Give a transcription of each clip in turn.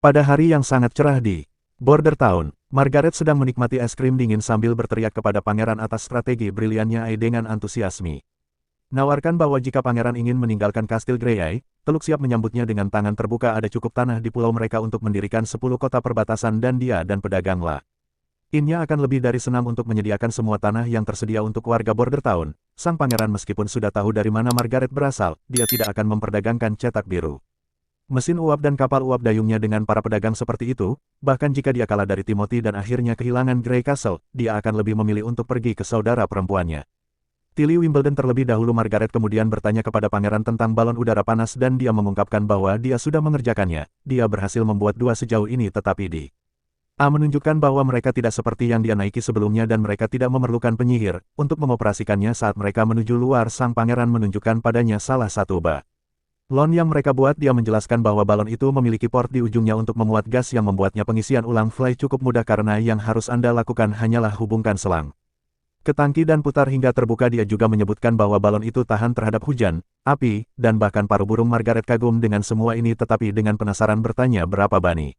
Pada hari yang sangat cerah di Border Town, Margaret sedang menikmati es krim dingin sambil berteriak kepada pangeran atas strategi briliannya Ai dengan antusiasme. Nawarkan bahwa jika pangeran ingin meninggalkan kastil Greyeye, Teluk siap menyambutnya dengan tangan terbuka. Ada cukup tanah di pulau mereka untuk mendirikan 10 kota perbatasan dan dia dan pedagang La Innya akan lebih dari senang untuk menyediakan semua tanah yang tersedia untuk warga Border Town. Sang pangeran meskipun sudah tahu dari mana Margaret berasal, dia tidak akan memperdagangkan cetak biru. Mesin uap dan kapal uap dayungnya dengan para pedagang seperti itu, bahkan jika dia kalah dari Timothy dan akhirnya kehilangan Grey Castle, dia akan lebih memilih untuk pergi ke saudara perempuannya. Tilly Wimbledon terlebih dahulu. Margaret kemudian bertanya kepada pangeran tentang balon udara panas dan dia mengungkapkan bahwa dia sudah mengerjakannya. Dia berhasil membuat 2 sejauh ini tetapi di A menunjukkan bahwa mereka tidak seperti yang dia naiki sebelumnya dan mereka tidak memerlukan penyihir untuk mengoperasikannya saat mereka menuju luar. Sang pangeran menunjukkan padanya salah satu balon yang mereka buat. Dia menjelaskan bahwa balon itu memiliki port di ujungnya untuk memuat gas yang membuatnya pengisian ulang fly cukup mudah karena yang harus Anda lakukan hanyalah hubungkan selang ke tangki dan putar hingga terbuka. Dia juga menyebutkan bahwa balon itu tahan terhadap hujan, api, dan bahkan paruh burung. Margaret kagum dengan semua ini tetapi dengan penasaran bertanya berapa bani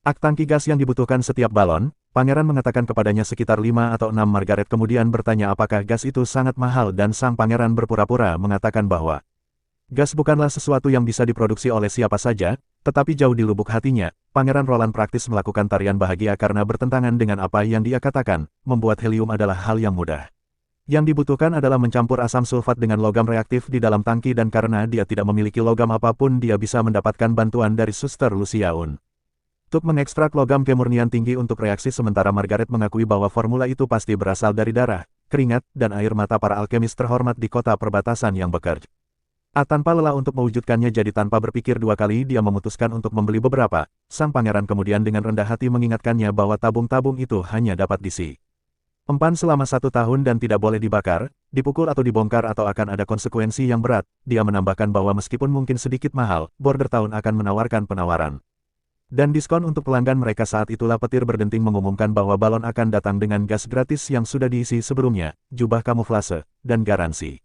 tangki gas yang dibutuhkan setiap balon. Pangeran mengatakan kepadanya sekitar 5 atau 6. Margaret kemudian bertanya apakah gas itu sangat mahal dan sang pangeran berpura-pura mengatakan bahwa gas bukanlah sesuatu yang bisa diproduksi oleh siapa saja, tetapi jauh di lubuk hatinya, Pangeran Roland praktis melakukan tarian bahagia karena bertentangan dengan apa yang dia katakan, membuat helium adalah hal yang mudah. Yang dibutuhkan adalah mencampur asam sulfat dengan logam reaktif di dalam tangki dan karena dia tidak memiliki logam apapun dia bisa mendapatkan bantuan dari Suster Lucia untuk mengekstrak logam kemurnian tinggi untuk reaksi. Sementara Margaret mengakui bahwa formula itu pasti berasal dari darah, keringat, dan air mata para alkemis terhormat di kota perbatasan yang bekerja tanpa lelah untuk mewujudkannya. Jadi tanpa berpikir 2 kali dia memutuskan untuk membeli beberapa. Sang pangeran kemudian dengan rendah hati mengingatkannya bahwa tabung-tabung itu hanya dapat disimpan selama 1 tahun dan tidak boleh dibakar, dipukul atau dibongkar atau akan ada konsekuensi yang berat. Dia menambahkan bahwa meskipun mungkin sedikit mahal, Border Town akan menawarkan penawaran dan diskon untuk pelanggan mereka. Saat itulah petir berdenting mengumumkan bahwa balon akan datang dengan gas gratis yang sudah diisi sebelumnya, jubah kamuflase, dan garansi.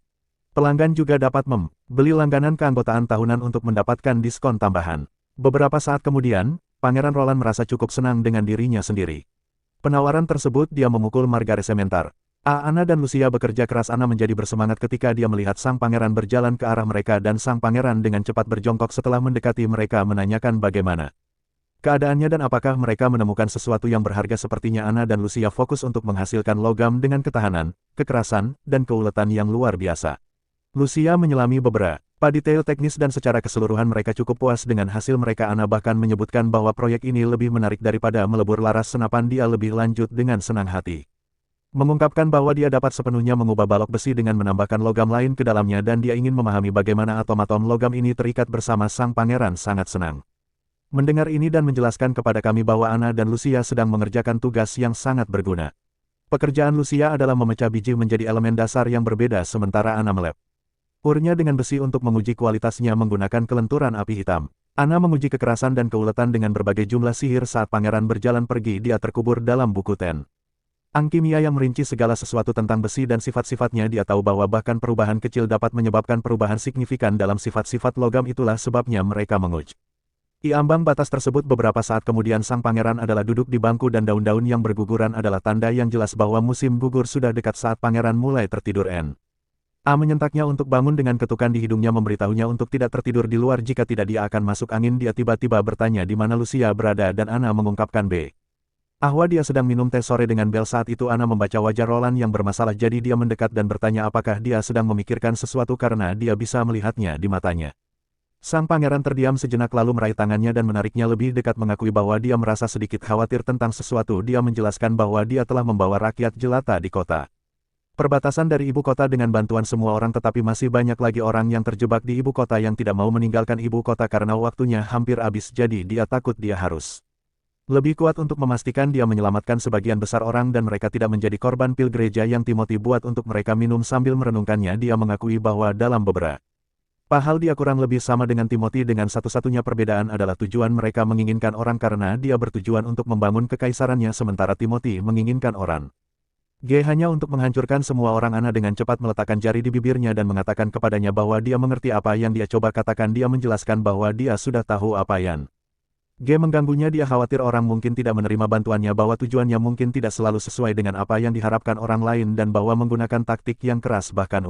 Pelanggan juga dapat membeli langganan keanggotaan tahunan untuk mendapatkan diskon tambahan. Beberapa saat kemudian, Pangeran Roland merasa cukup senang dengan dirinya sendiri. Penawaran tersebut dia memukul Margaret sementar. Anna dan Lucia bekerja keras. Anna menjadi bersemangat ketika dia melihat sang pangeran berjalan ke arah mereka dan sang pangeran dengan cepat berjongkok setelah mendekati mereka menanyakan bagaimana keadaannya dan apakah mereka menemukan sesuatu yang berharga. Sepertinya Anna dan Lucia fokus untuk menghasilkan logam dengan ketahanan, kekerasan, dan keuletan yang luar biasa. Lucia menyelami beberapa detail teknis dan secara keseluruhan mereka cukup puas dengan hasil mereka. Anna bahkan menyebutkan bahwa proyek ini lebih menarik daripada melebur laras senapan. Dia lebih lanjut dengan senang hati mengungkapkan bahwa dia dapat sepenuhnya mengubah balok besi dengan menambahkan logam lain ke dalamnya dan dia ingin memahami bagaimana atom-atom logam ini terikat bersama. Sang pangeran sangat senang mendengar ini dan menjelaskan kepada kami bahwa Anna dan Lucia sedang mengerjakan tugas yang sangat berguna. Pekerjaan Lucia adalah memecah biji menjadi elemen dasar yang berbeda sementara Anna urnya dengan besi untuk menguji kualitasnya menggunakan kelenturan api hitam. Anna menguji kekerasan dan keuletan dengan berbagai jumlah sihir. Saat pangeran berjalan pergi dia terkubur dalam buku kimia yang merinci segala sesuatu tentang besi dan sifat-sifatnya. Dia tahu bahwa bahkan perubahan kecil dapat menyebabkan perubahan signifikan dalam sifat-sifat logam. Itulah sebabnya mereka menguji ambang batas tersebut. Beberapa saat kemudian sang pangeran adalah duduk di bangku dan daun-daun yang berguguran adalah tanda yang jelas bahwa musim gugur sudah dekat. Saat pangeran mulai tertidur menyentaknya untuk bangun dengan ketukan di hidungnya memberitahunya untuk tidak tertidur di luar jika tidak dia akan masuk angin. Dia tiba-tiba bertanya di mana Lucia berada dan Anna mengungkapkan bahwa dia sedang minum teh sore dengan Bel. Saat itu Anna membaca wajah Roland yang bermasalah jadi dia mendekat dan bertanya apakah dia sedang memikirkan sesuatu karena dia bisa melihatnya di matanya. Sang pangeran terdiam sejenak lalu meraih tangannya dan menariknya lebih dekat mengakui bahwa dia merasa sedikit khawatir tentang sesuatu. Dia menjelaskan bahwa dia telah membawa rakyat jelata di kota perbatasan dari ibu kota dengan bantuan semua orang tetapi masih banyak lagi orang yang terjebak di ibu kota yang tidak mau meninggalkan ibu kota karena waktunya hampir habis. Jadi dia takut dia harus lebih kuat untuk memastikan dia menyelamatkan sebagian besar orang dan mereka tidak menjadi korban pil gereja yang Timothy buat untuk mereka minum. Sambil merenungkannya dia mengakui bahwa dalam beberapa hal dia kurang lebih sama dengan Timothy. Dengan satu-satunya perbedaan adalah tujuan mereka menginginkan orang karena dia bertujuan untuk membangun kekaisarannya sementara Timothy menginginkan orang hanya untuk menghancurkan semua orang. Anna dengan cepat meletakkan jari di bibirnya dan mengatakan kepadanya bahwa dia mengerti apa yang dia coba katakan. Dia menjelaskan bahwa dia sudah tahu apa yang G mengganggunya, dia khawatir orang mungkin tidak menerima bantuannya, bahwa tujuannya mungkin tidak selalu sesuai dengan apa yang diharapkan orang lain dan bahwa menggunakan taktik yang keras bahkan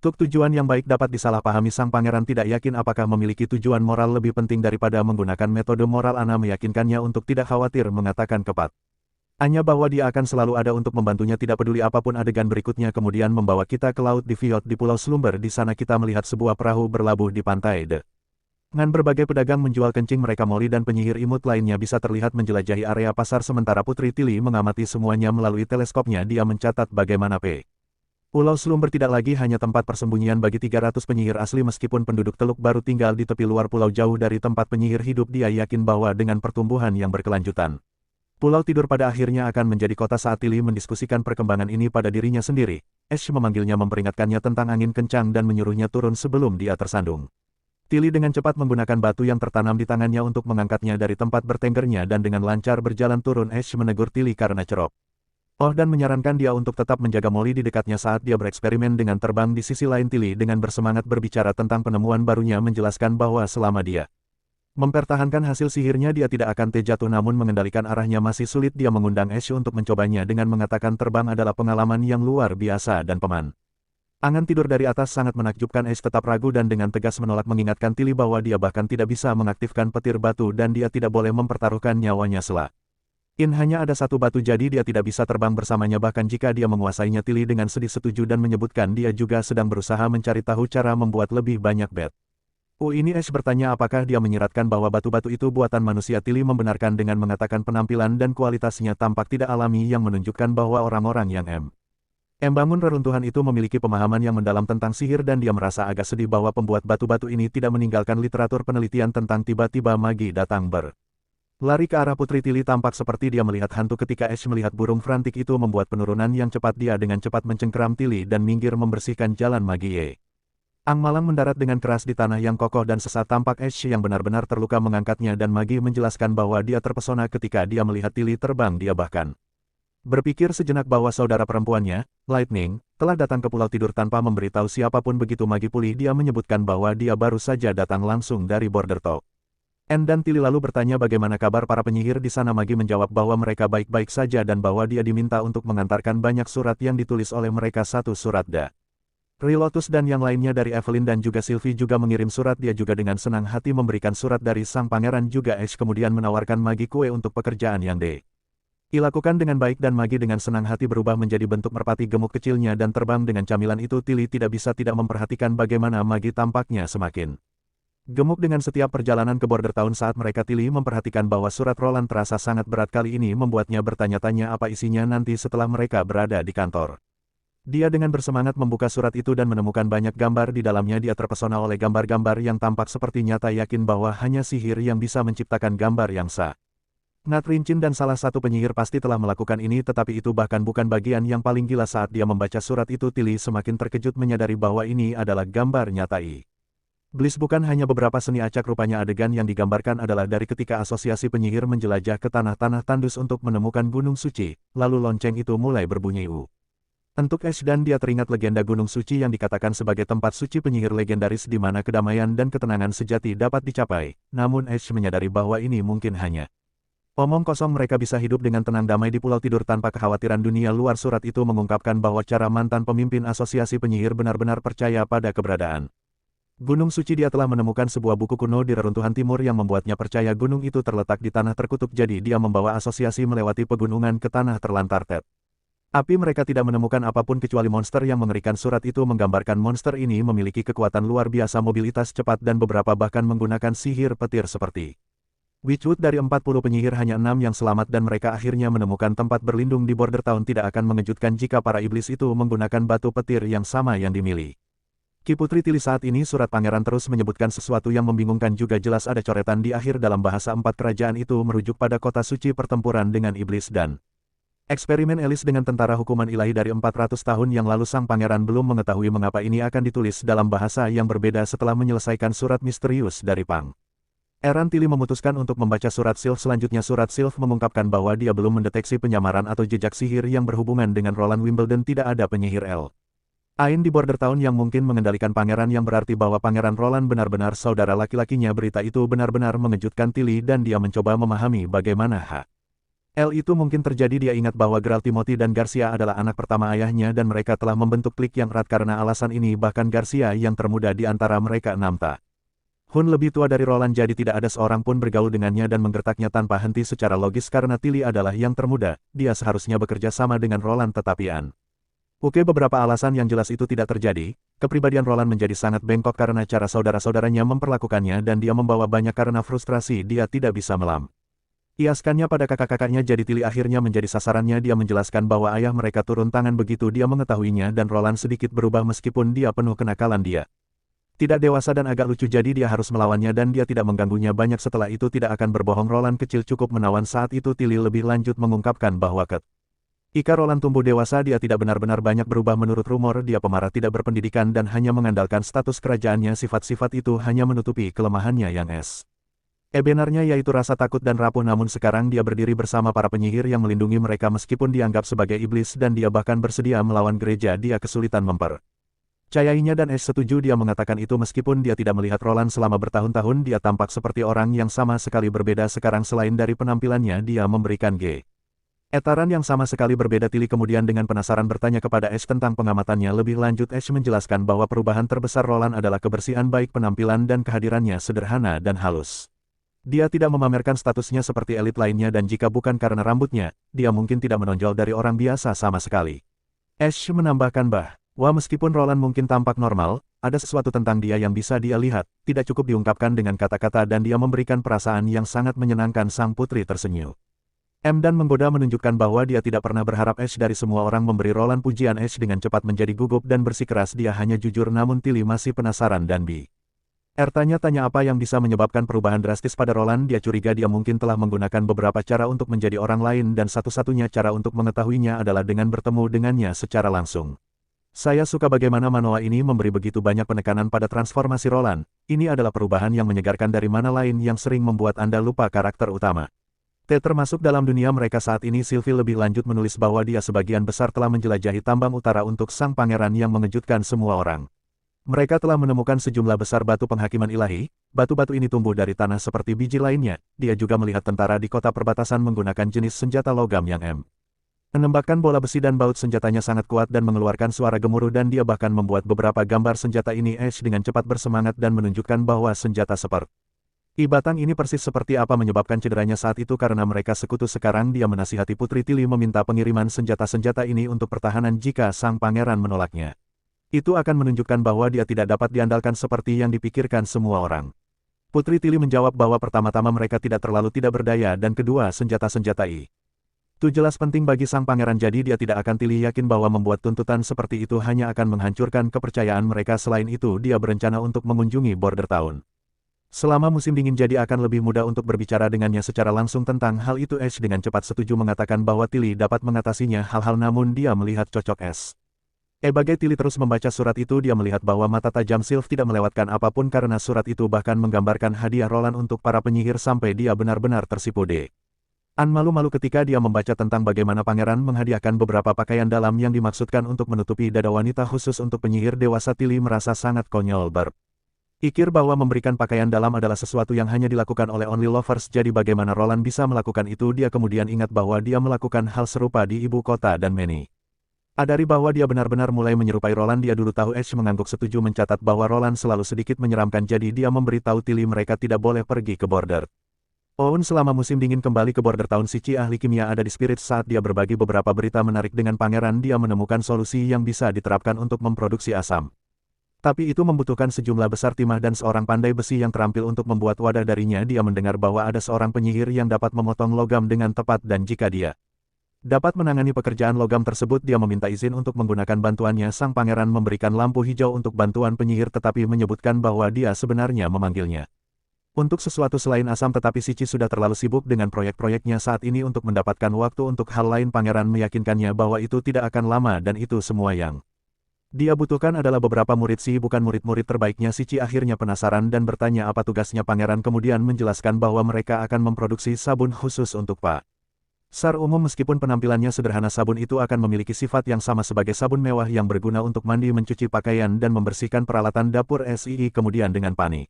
untuk tujuan yang baik dapat disalahpahami. Sang pangeran tidak yakin apakah memiliki tujuan moral lebih penting daripada menggunakan metode moral. Ana meyakinkannya untuk tidak khawatir, mengatakan kepada Anya bahwa dia akan selalu ada untuk membantunya tidak peduli apapun adegan berikutnya. Kemudian membawa kita ke laut di Viot di Pulau Slumber. Di sana kita melihat sebuah perahu berlabuh di pantai dengan berbagai pedagang menjual kencing mereka. Molly dan penyihir imut lainnya bisa terlihat menjelajahi area pasar sementara Putri Tilly mengamati semuanya melalui teleskopnya. Dia mencatat bagaimana Pulau Slumber tidak lagi hanya tempat persembunyian bagi 300 penyihir asli. Meskipun penduduk Teluk baru tinggal di tepi luar pulau jauh dari tempat penyihir hidup, dia yakin bahwa dengan pertumbuhan yang berkelanjutan, Pulau Tidur pada akhirnya akan menjadi kota. Saat Tilly mendiskusikan perkembangan ini pada dirinya sendiri, Ash memanggilnya, memperingatkannya tentang angin kencang dan menyuruhnya turun sebelum dia tersandung. Tilly dengan cepat menggunakan batu yang tertanam di tangannya untuk mengangkatnya dari tempat bertenggernya dan dengan lancar berjalan turun. Ash menegur Tilly karena cerok dan menyarankan dia untuk tetap menjaga Molly di dekatnya saat dia bereksperimen dengan terbang. Di sisi lain, Tilly dengan bersemangat berbicara tentang penemuan barunya, menjelaskan bahwa selama dia mempertahankan hasil sihirnya dia tidak akan jatuh, namun mengendalikan arahnya masih sulit. Dia mengundang Ash untuk mencobanya dengan mengatakan terbang adalah pengalaman yang luar biasa dan angan tidur dari atas sangat menakjubkan. Ash tetap ragu dan dengan tegas menolak, mengingatkan Tilly bahwa dia bahkan tidak bisa mengaktifkan petir batu dan dia tidak boleh mempertaruhkan nyawanya hanya ada satu batu, jadi dia tidak bisa terbang bersamanya bahkan jika dia menguasainya. Tilly dengan sedih setuju dan menyebutkan dia juga sedang berusaha mencari tahu cara membuat lebih banyak bat. Ini Ash bertanya apakah dia menyiratkan bahwa batu-batu itu buatan manusia. Tilly membenarkan dengan mengatakan penampilan dan kualitasnya tampak tidak alami, yang menunjukkan bahwa orang-orang yang membangun reruntuhan itu memiliki pemahaman yang mendalam tentang sihir dan dia merasa agak sedih bahwa pembuat batu-batu ini tidak meninggalkan literatur penelitian tentang tiba-tiba magi datang lari ke arah Putri Tilly. Tampak seperti dia melihat hantu. Ketika Ash melihat burung frantik itu membuat penurunan yang cepat, dia dengan cepat mencengkeram Tilly dan minggir membersihkan jalan magi. Ang malang mendarat dengan keras di tanah yang kokoh dan sesat. Tampak Ash yang benar-benar terluka mengangkatnya dan Magi menjelaskan bahwa dia terpesona ketika dia melihat Tilly terbang. Dia bahkan berpikir sejenak bahwa saudara perempuannya, Lightning, telah datang ke Pulau Tidur tanpa memberitahu siapapun. Begitu Magi pulih, dia menyebutkan bahwa dia baru saja datang langsung dari Border Talk. Dan Tilly lalu bertanya bagaimana kabar para penyihir di sana. Magi menjawab bahwa mereka baik-baik saja dan bahwa dia diminta untuk mengantarkan banyak surat yang ditulis oleh mereka. Satu surat dari Lotus dan yang lainnya dari Evelyn dan juga Sylvie juga mengirim surat. Dia juga dengan senang hati memberikan surat dari sang pangeran juga. Ash kemudian menawarkan Magi kue untuk pekerjaan yang dilakukan dengan baik dan Magi dengan senang hati berubah menjadi bentuk merpati gemuk kecilnya dan terbang dengan camilan itu. Tilly tidak bisa tidak memperhatikan bagaimana Magi tampaknya semakin gemuk dengan setiap perjalanan ke Border Town. Saat mereka, Tilly memperhatikan bahwa surat Roland terasa sangat berat. Kali ini membuatnya bertanya-tanya apa isinya nanti setelah mereka berada di kantor. Dia dengan bersemangat membuka surat itu dan menemukan banyak gambar di dalamnya. Dia terpesona oleh gambar-gambar yang tampak seperti nyata, yakin bahwa hanya sihir yang bisa menciptakan gambar yang sangat rinci dan salah satu penyihir pasti telah melakukan ini, tetapi itu bahkan bukan bagian yang paling gila. Saat dia membaca surat itu, Tilly semakin terkejut menyadari bahwa ini adalah gambar nyata Bliss, bukan hanya beberapa seni acak. Rupanya adegan yang digambarkan adalah dari ketika asosiasi penyihir menjelajah ke tanah-tanah tandus untuk menemukan Gunung Suci, lalu lonceng itu mulai berbunyi untuk Ash dan dia teringat legenda Gunung Suci yang dikatakan sebagai tempat suci penyihir legendaris di mana kedamaian dan ketenangan sejati dapat dicapai. Namun Ash menyadari bahwa ini mungkin hanya omong kosong. Mereka bisa hidup dengan tenang damai di Pulau Tidur tanpa kekhawatiran dunia luar. Surat itu mengungkapkan bahwa cara mantan pemimpin asosiasi penyihir benar-benar percaya pada keberadaan Gunung Suci. Dia telah menemukan sebuah buku kuno di reruntuhan timur yang membuatnya percaya gunung itu terletak di tanah terkutuk. Jadi dia membawa asosiasi melewati pegunungan ke tanah terlantar api. Mereka tidak menemukan apapun kecuali monster yang mengerikan. Surat itu menggambarkan monster ini memiliki kekuatan luar biasa, mobilitas cepat dan beberapa bahkan menggunakan sihir petir seperti Witchwood. Dari 40 penyihir hanya 6 yang selamat dan mereka akhirnya menemukan tempat berlindung di Border Town. Tidak akan mengejutkan jika para iblis itu menggunakan batu petir yang sama yang dimiliki Putri Tilly. Saat ini surat pangeran terus menyebutkan sesuatu yang membingungkan juga. Jelas ada coretan di akhir dalam bahasa 4 kerajaan itu merujuk pada kota suci pertempuran dengan iblis dan eksperimen Elis dengan tentara hukuman ilahi dari 400 tahun yang lalu. Sang pangeran belum mengetahui mengapa ini akan ditulis dalam bahasa yang berbeda. Setelah menyelesaikan surat misterius dari Pangeran, Tilly memutuskan untuk membaca surat Sylph selanjutnya. Surat Sylph mengungkapkan bahwa dia belum mendeteksi penyamaran atau jejak sihir yang berhubungan dengan Roland Wimbledon. Tidak ada penyihir Ain di Border Town yang mungkin mengendalikan pangeran yang berarti bahwa Pangeran Roland benar-benar saudara laki-lakinya. Berita itu benar-benar mengejutkan Tilly dan dia mencoba memahami bagaimana hal itu mungkin terjadi. Dia ingat bahwa Geralt, Timothy dan Garcia adalah anak pertama ayahnya dan mereka telah membentuk klik yang erat karena alasan ini. Bahkan Garcia yang termuda di antara mereka 6 tahun lebih tua dari Roland, jadi tidak ada seorang pun bergaul dengannya dan menggertaknya tanpa henti secara logis karena Tilly adalah yang termuda. Dia seharusnya bekerja sama dengan Roland tetapi beberapa alasan yang jelas itu tidak terjadi. Kepribadian Roland menjadi sangat bengkok karena cara saudara-saudaranya memperlakukannya dan dia membawa banyak karena frustrasi dia tidak bisa melampiaskannya pada kakak-kakaknya. Jadi Tilly akhirnya menjadi sasarannya. Dia menjelaskan bahwa ayah mereka turun tangan begitu dia mengetahuinya dan Roland sedikit berubah meskipun dia penuh kenakalan. Dia tidak dewasa dan agak lucu jadi dia harus melawannya dan dia tidak mengganggunya banyak. Setelah itu tidak akan berbohong, Roland kecil cukup menawan. Saat itu Tilly lebih lanjut mengungkapkan bahwa Ika Roland tumbuh dewasa, dia tidak benar-benar banyak berubah. Menurut rumor, dia pemarah tidak berpendidikan dan hanya mengandalkan status kerajaannya. Sifat-sifat itu hanya menutupi kelemahannya yang sebenarnya, yaitu rasa takut dan rapuh. Namun sekarang dia berdiri bersama para penyihir yang melindungi mereka meskipun dianggap sebagai iblis dan dia bahkan bersedia melawan gereja. Dia kesulitan mempercayainya dan setuju. Dia mengatakan itu meskipun dia tidak melihat Roland selama bertahun-tahun. Dia tampak seperti orang yang sama sekali berbeda sekarang. Selain dari penampilannya, dia memberikan etaran yang sama sekali berbeda. Tilly kemudian dengan penasaran bertanya kepada Ash tentang pengamatannya lebih lanjut. Ash menjelaskan bahwa perubahan terbesar Roland adalah kebersihan, baik penampilan dan kehadirannya sederhana dan halus. Dia tidak memamerkan statusnya seperti elit lainnya dan jika bukan karena rambutnya, dia mungkin tidak menonjol dari orang biasa sama sekali. Ash menambahkan bahwa meskipun Roland mungkin tampak normal, ada sesuatu tentang dia yang bisa dia lihat, tidak cukup diungkapkan dengan kata-kata dan dia memberikan perasaan yang sangat menyenangkan. Sang putri tersenyum dan menggoda menunjukkan bahwa dia tidak pernah berharap Ash dari semua orang memberi Roland pujian. Ash dengan cepat menjadi gugup dan bersikeras. Dia hanya jujur namun Tilly masih penasaran dan tanya apa yang bisa menyebabkan perubahan drastis pada Roland. Dia curiga dia mungkin telah menggunakan beberapa cara untuk menjadi orang lain dan satu-satunya cara untuk mengetahuinya adalah dengan bertemu dengannya secara langsung. Saya suka bagaimana Manoa ini memberi begitu banyak penekanan pada transformasi Roland. Ini adalah perubahan yang menyegarkan. Dari mana lain yang sering membuat Anda lupa karakter utama termasuk dalam dunia mereka saat ini. Sylvie lebih lanjut menulis bahwa dia sebagian besar telah menjelajahi tambang utara untuk sang pangeran yang mengejutkan semua orang. Mereka telah menemukan sejumlah besar batu penghakiman ilahi. Batu-batu ini tumbuh dari tanah seperti biji lainnya. Dia juga melihat tentara di kota perbatasan menggunakan jenis senjata logam yang menembakkan bola besi dan baut senjatanya sangat kuat dan mengeluarkan suara gemuruh dan dia bahkan membuat beberapa gambar senjata ini. Ash dengan cepat bersemangat dan menunjukkan bahwa senjata seperti batang ini persis seperti apa menyebabkan cederanya saat itu karena mereka sekutu. Sekarang dia menasihati Putri Tilly meminta pengiriman senjata-senjata ini untuk pertahanan jika sang pangeran menolaknya. Itu akan menunjukkan bahwa dia tidak dapat diandalkan seperti yang dipikirkan semua orang. Putri Tilly menjawab bahwa pertama-tama mereka tidak terlalu tidak berdaya dan kedua senjata-senjata itu jelas penting bagi sang pangeran. Jadi dia tidak akan. Tilly yakin bahwa membuat tuntutan seperti itu hanya akan menghancurkan kepercayaan mereka. Selain itu dia berencana untuk mengunjungi Border Town selama musim dingin, jadi akan lebih mudah untuk berbicara dengannya secara langsung tentang hal itu. Ash dengan cepat setuju mengatakan bahwa Tilly dapat mengatasinya hal-hal namun dia melihat cocok bagai Tilly terus membaca surat itu dia melihat bahwa mata tajam Sylvie tidak melewatkan apapun karena surat itu bahkan menggambarkan hadiah Roland untuk para penyihir sampai dia benar-benar tersipu. Malu-malu ketika dia membaca tentang bagaimana pangeran menghadiahkan beberapa pakaian dalam yang dimaksudkan untuk menutupi dada wanita khusus untuk penyihir dewasa. Tilly merasa sangat konyol berpikir bahwa memberikan pakaian dalam adalah sesuatu yang hanya dilakukan oleh only lovers. Jadi bagaimana Roland bisa melakukan itu? Dia kemudian ingat bahwa dia melakukan hal serupa di ibu kota dan adari bahwa dia benar-benar mulai menyerupai Roland. Dia dulu tahu. Ash mengangguk setuju mencatat bahwa Roland selalu sedikit menyeramkan. Jadi dia memberitahu Tilly mereka tidak boleh pergi ke Border Town selama musim dingin. Kembali ke Border Town, Cici ahli kimia ada di Spirit. Saat dia berbagi beberapa berita menarik dengan pangeran, dia menemukan solusi yang bisa diterapkan untuk memproduksi asam. Tapi itu membutuhkan sejumlah besar timah dan seorang pandai besi yang terampil untuk membuat wadah darinya. Dia mendengar bahwa ada seorang penyihir yang dapat memotong logam dengan tepat dan jika dia dapat menangani pekerjaan logam tersebut, dia meminta izin untuk menggunakan bantuannya. Sang pangeran memberikan lampu hijau untuk bantuan penyihir tetapi menyebutkan bahwa dia sebenarnya memanggilnya untuk sesuatu selain asam. Tetapi Cici sudah terlalu sibuk dengan proyek-proyeknya saat ini untuk mendapatkan waktu untuk hal lain. Pangeran meyakinkannya bahwa itu tidak akan lama dan itu semua yang dia butuhkan adalah beberapa murid Si, bukan murid-murid terbaiknya. Cici akhirnya penasaran dan bertanya apa tugasnya. Pangeran kemudian menjelaskan bahwa mereka akan memproduksi sabun khusus untuk Pak Secara umum meskipun penampilannya sederhana, sabun itu akan memiliki sifat yang sama sebagai sabun mewah yang berguna untuk mandi, mencuci pakaian dan membersihkan peralatan dapur SII. Kemudian dengan panik,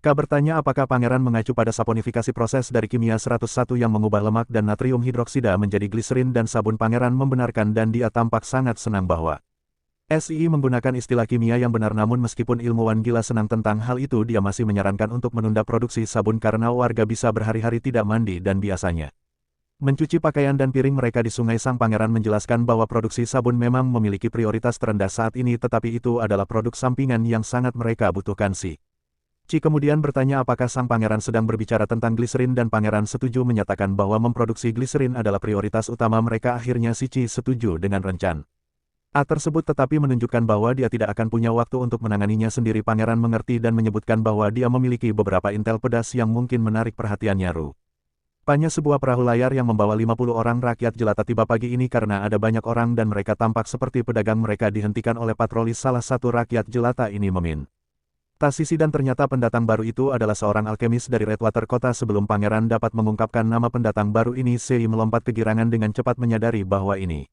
K bertanya apakah pangeran mengacu pada saponifikasi, proses dari kimia 101 yang mengubah lemak dan natrium hidroksida menjadi gliserin dan sabun. Pangeran membenarkan dan dia tampak sangat senang bahwa SII menggunakan istilah kimia yang benar, namun meskipun ilmuwan gila senang tentang hal itu, dia masih menyarankan untuk menunda produksi sabun karena warga bisa berhari-hari tidak mandi dan biasanya mencuci pakaian dan piring mereka di sungai. Sang pangeran menjelaskan bahwa produksi sabun memang memiliki prioritas terendah saat ini, tetapi itu adalah produk sampingan yang sangat mereka butuhkan. Ci kemudian bertanya apakah sang pangeran sedang berbicara tentang gliserin dan pangeran setuju menyatakan bahwa memproduksi gliserin adalah prioritas utama mereka. Akhirnya si Ci setuju dengan rencana A tersebut, tetapi menunjukkan bahwa dia tidak akan punya waktu untuk menanganinya sendiri. Pangeran mengerti dan menyebutkan bahwa dia memiliki beberapa intel pedas yang mungkin menarik perhatiannya. Rupanya sebuah perahu layar yang membawa 50 orang rakyat jelata tiba pagi ini. Karena ada banyak orang dan mereka tampak seperti pedagang, mereka dihentikan oleh patroli. Salah satu rakyat jelata ini meminta sisi dan ternyata pendatang baru itu adalah seorang alkemis dari Redwater Kota. Sebelum pangeran dapat mengungkapkan nama pendatang baru ini, Sei melompat kegirangan dengan cepat menyadari bahwa ini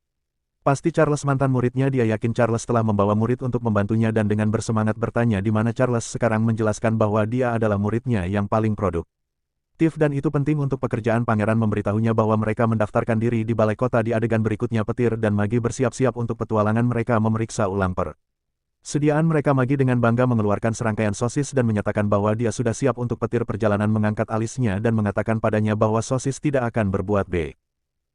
pasti Charles, mantan muridnya. Dia yakin Charles telah membawa murid untuk membantunya dan dengan bersemangat bertanya di mana Charles sekarang, menjelaskan bahwa dia adalah muridnya yang paling produktif dan itu penting untuk pekerjaan. Pangeran memberitahunya bahwa mereka mendaftarkan diri di balai kota. Di adegan berikutnya, Petir dan Magi bersiap-siap untuk petualangan. Mereka memeriksa ulang persediaan mereka. Magi dengan bangga mengeluarkan serangkaian sosis dan menyatakan bahwa dia sudah siap untuk Petir. Perjalanan mengangkat alisnya dan mengatakan padanya bahwa sosis tidak akan berbuat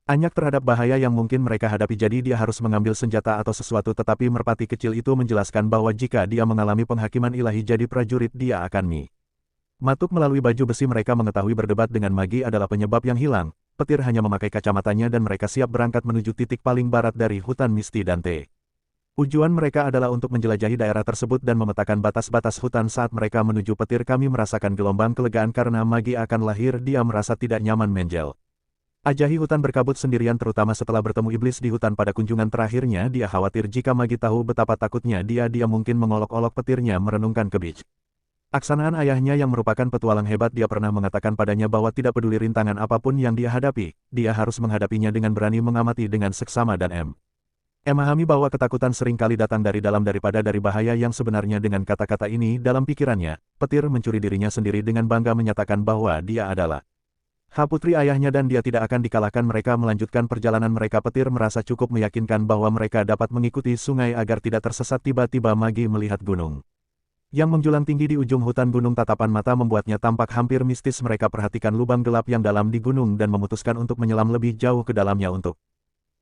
banyak terhadap bahaya yang mungkin mereka hadapi, jadi dia harus mengambil senjata atau sesuatu. Tetapi merpati kecil itu menjelaskan bahwa jika dia mengalami penghakiman ilahi jadi prajurit, dia akan matuk melalui baju besi. Mereka mengetahui berdebat dengan Magi adalah penyebab yang hilang. Petir hanya memakai kacamatanya dan mereka siap berangkat menuju titik paling barat dari hutan Misty dan tujuan mereka adalah untuk menjelajahi daerah tersebut dan memetakan batas-batas hutan. Saat mereka menuju Petir, kami merasakan gelombang kelegaan karena Magi akan lahir. Dia merasa tidak nyaman menjelajahi hutan berkabut sendirian, terutama setelah bertemu iblis di hutan pada kunjungan terakhirnya. Dia khawatir jika Magi tahu betapa takutnya dia mungkin mengolok-olok Petirnya. Merenungkan kebijaksanaan ayahnya yang merupakan petualang hebat, dia pernah mengatakan padanya bahwa tidak peduli rintangan apapun yang dia hadapi, dia harus menghadapinya dengan berani, mengamati dengan seksama dan memahami bahwa ketakutan sering kali datang dari dalam daripada dari bahaya yang sebenarnya. Dengan kata-kata ini dalam pikirannya, Petir mencuri dirinya sendiri dengan bangga menyatakan bahwa dia adalah putri ayahnya dan dia tidak akan dikalahkan. Mereka melanjutkan perjalanan mereka. Petir merasa cukup meyakinkan bahwa mereka dapat mengikuti sungai agar tidak tersesat. Tiba-tiba Magi melihat gunung yang menjulang tinggi di ujung hutan gunung. Tatapan mata membuatnya tampak hampir mistis. Mereka perhatikan lubang gelap yang dalam di gunung dan memutuskan untuk menyelam lebih jauh ke dalamnya untuk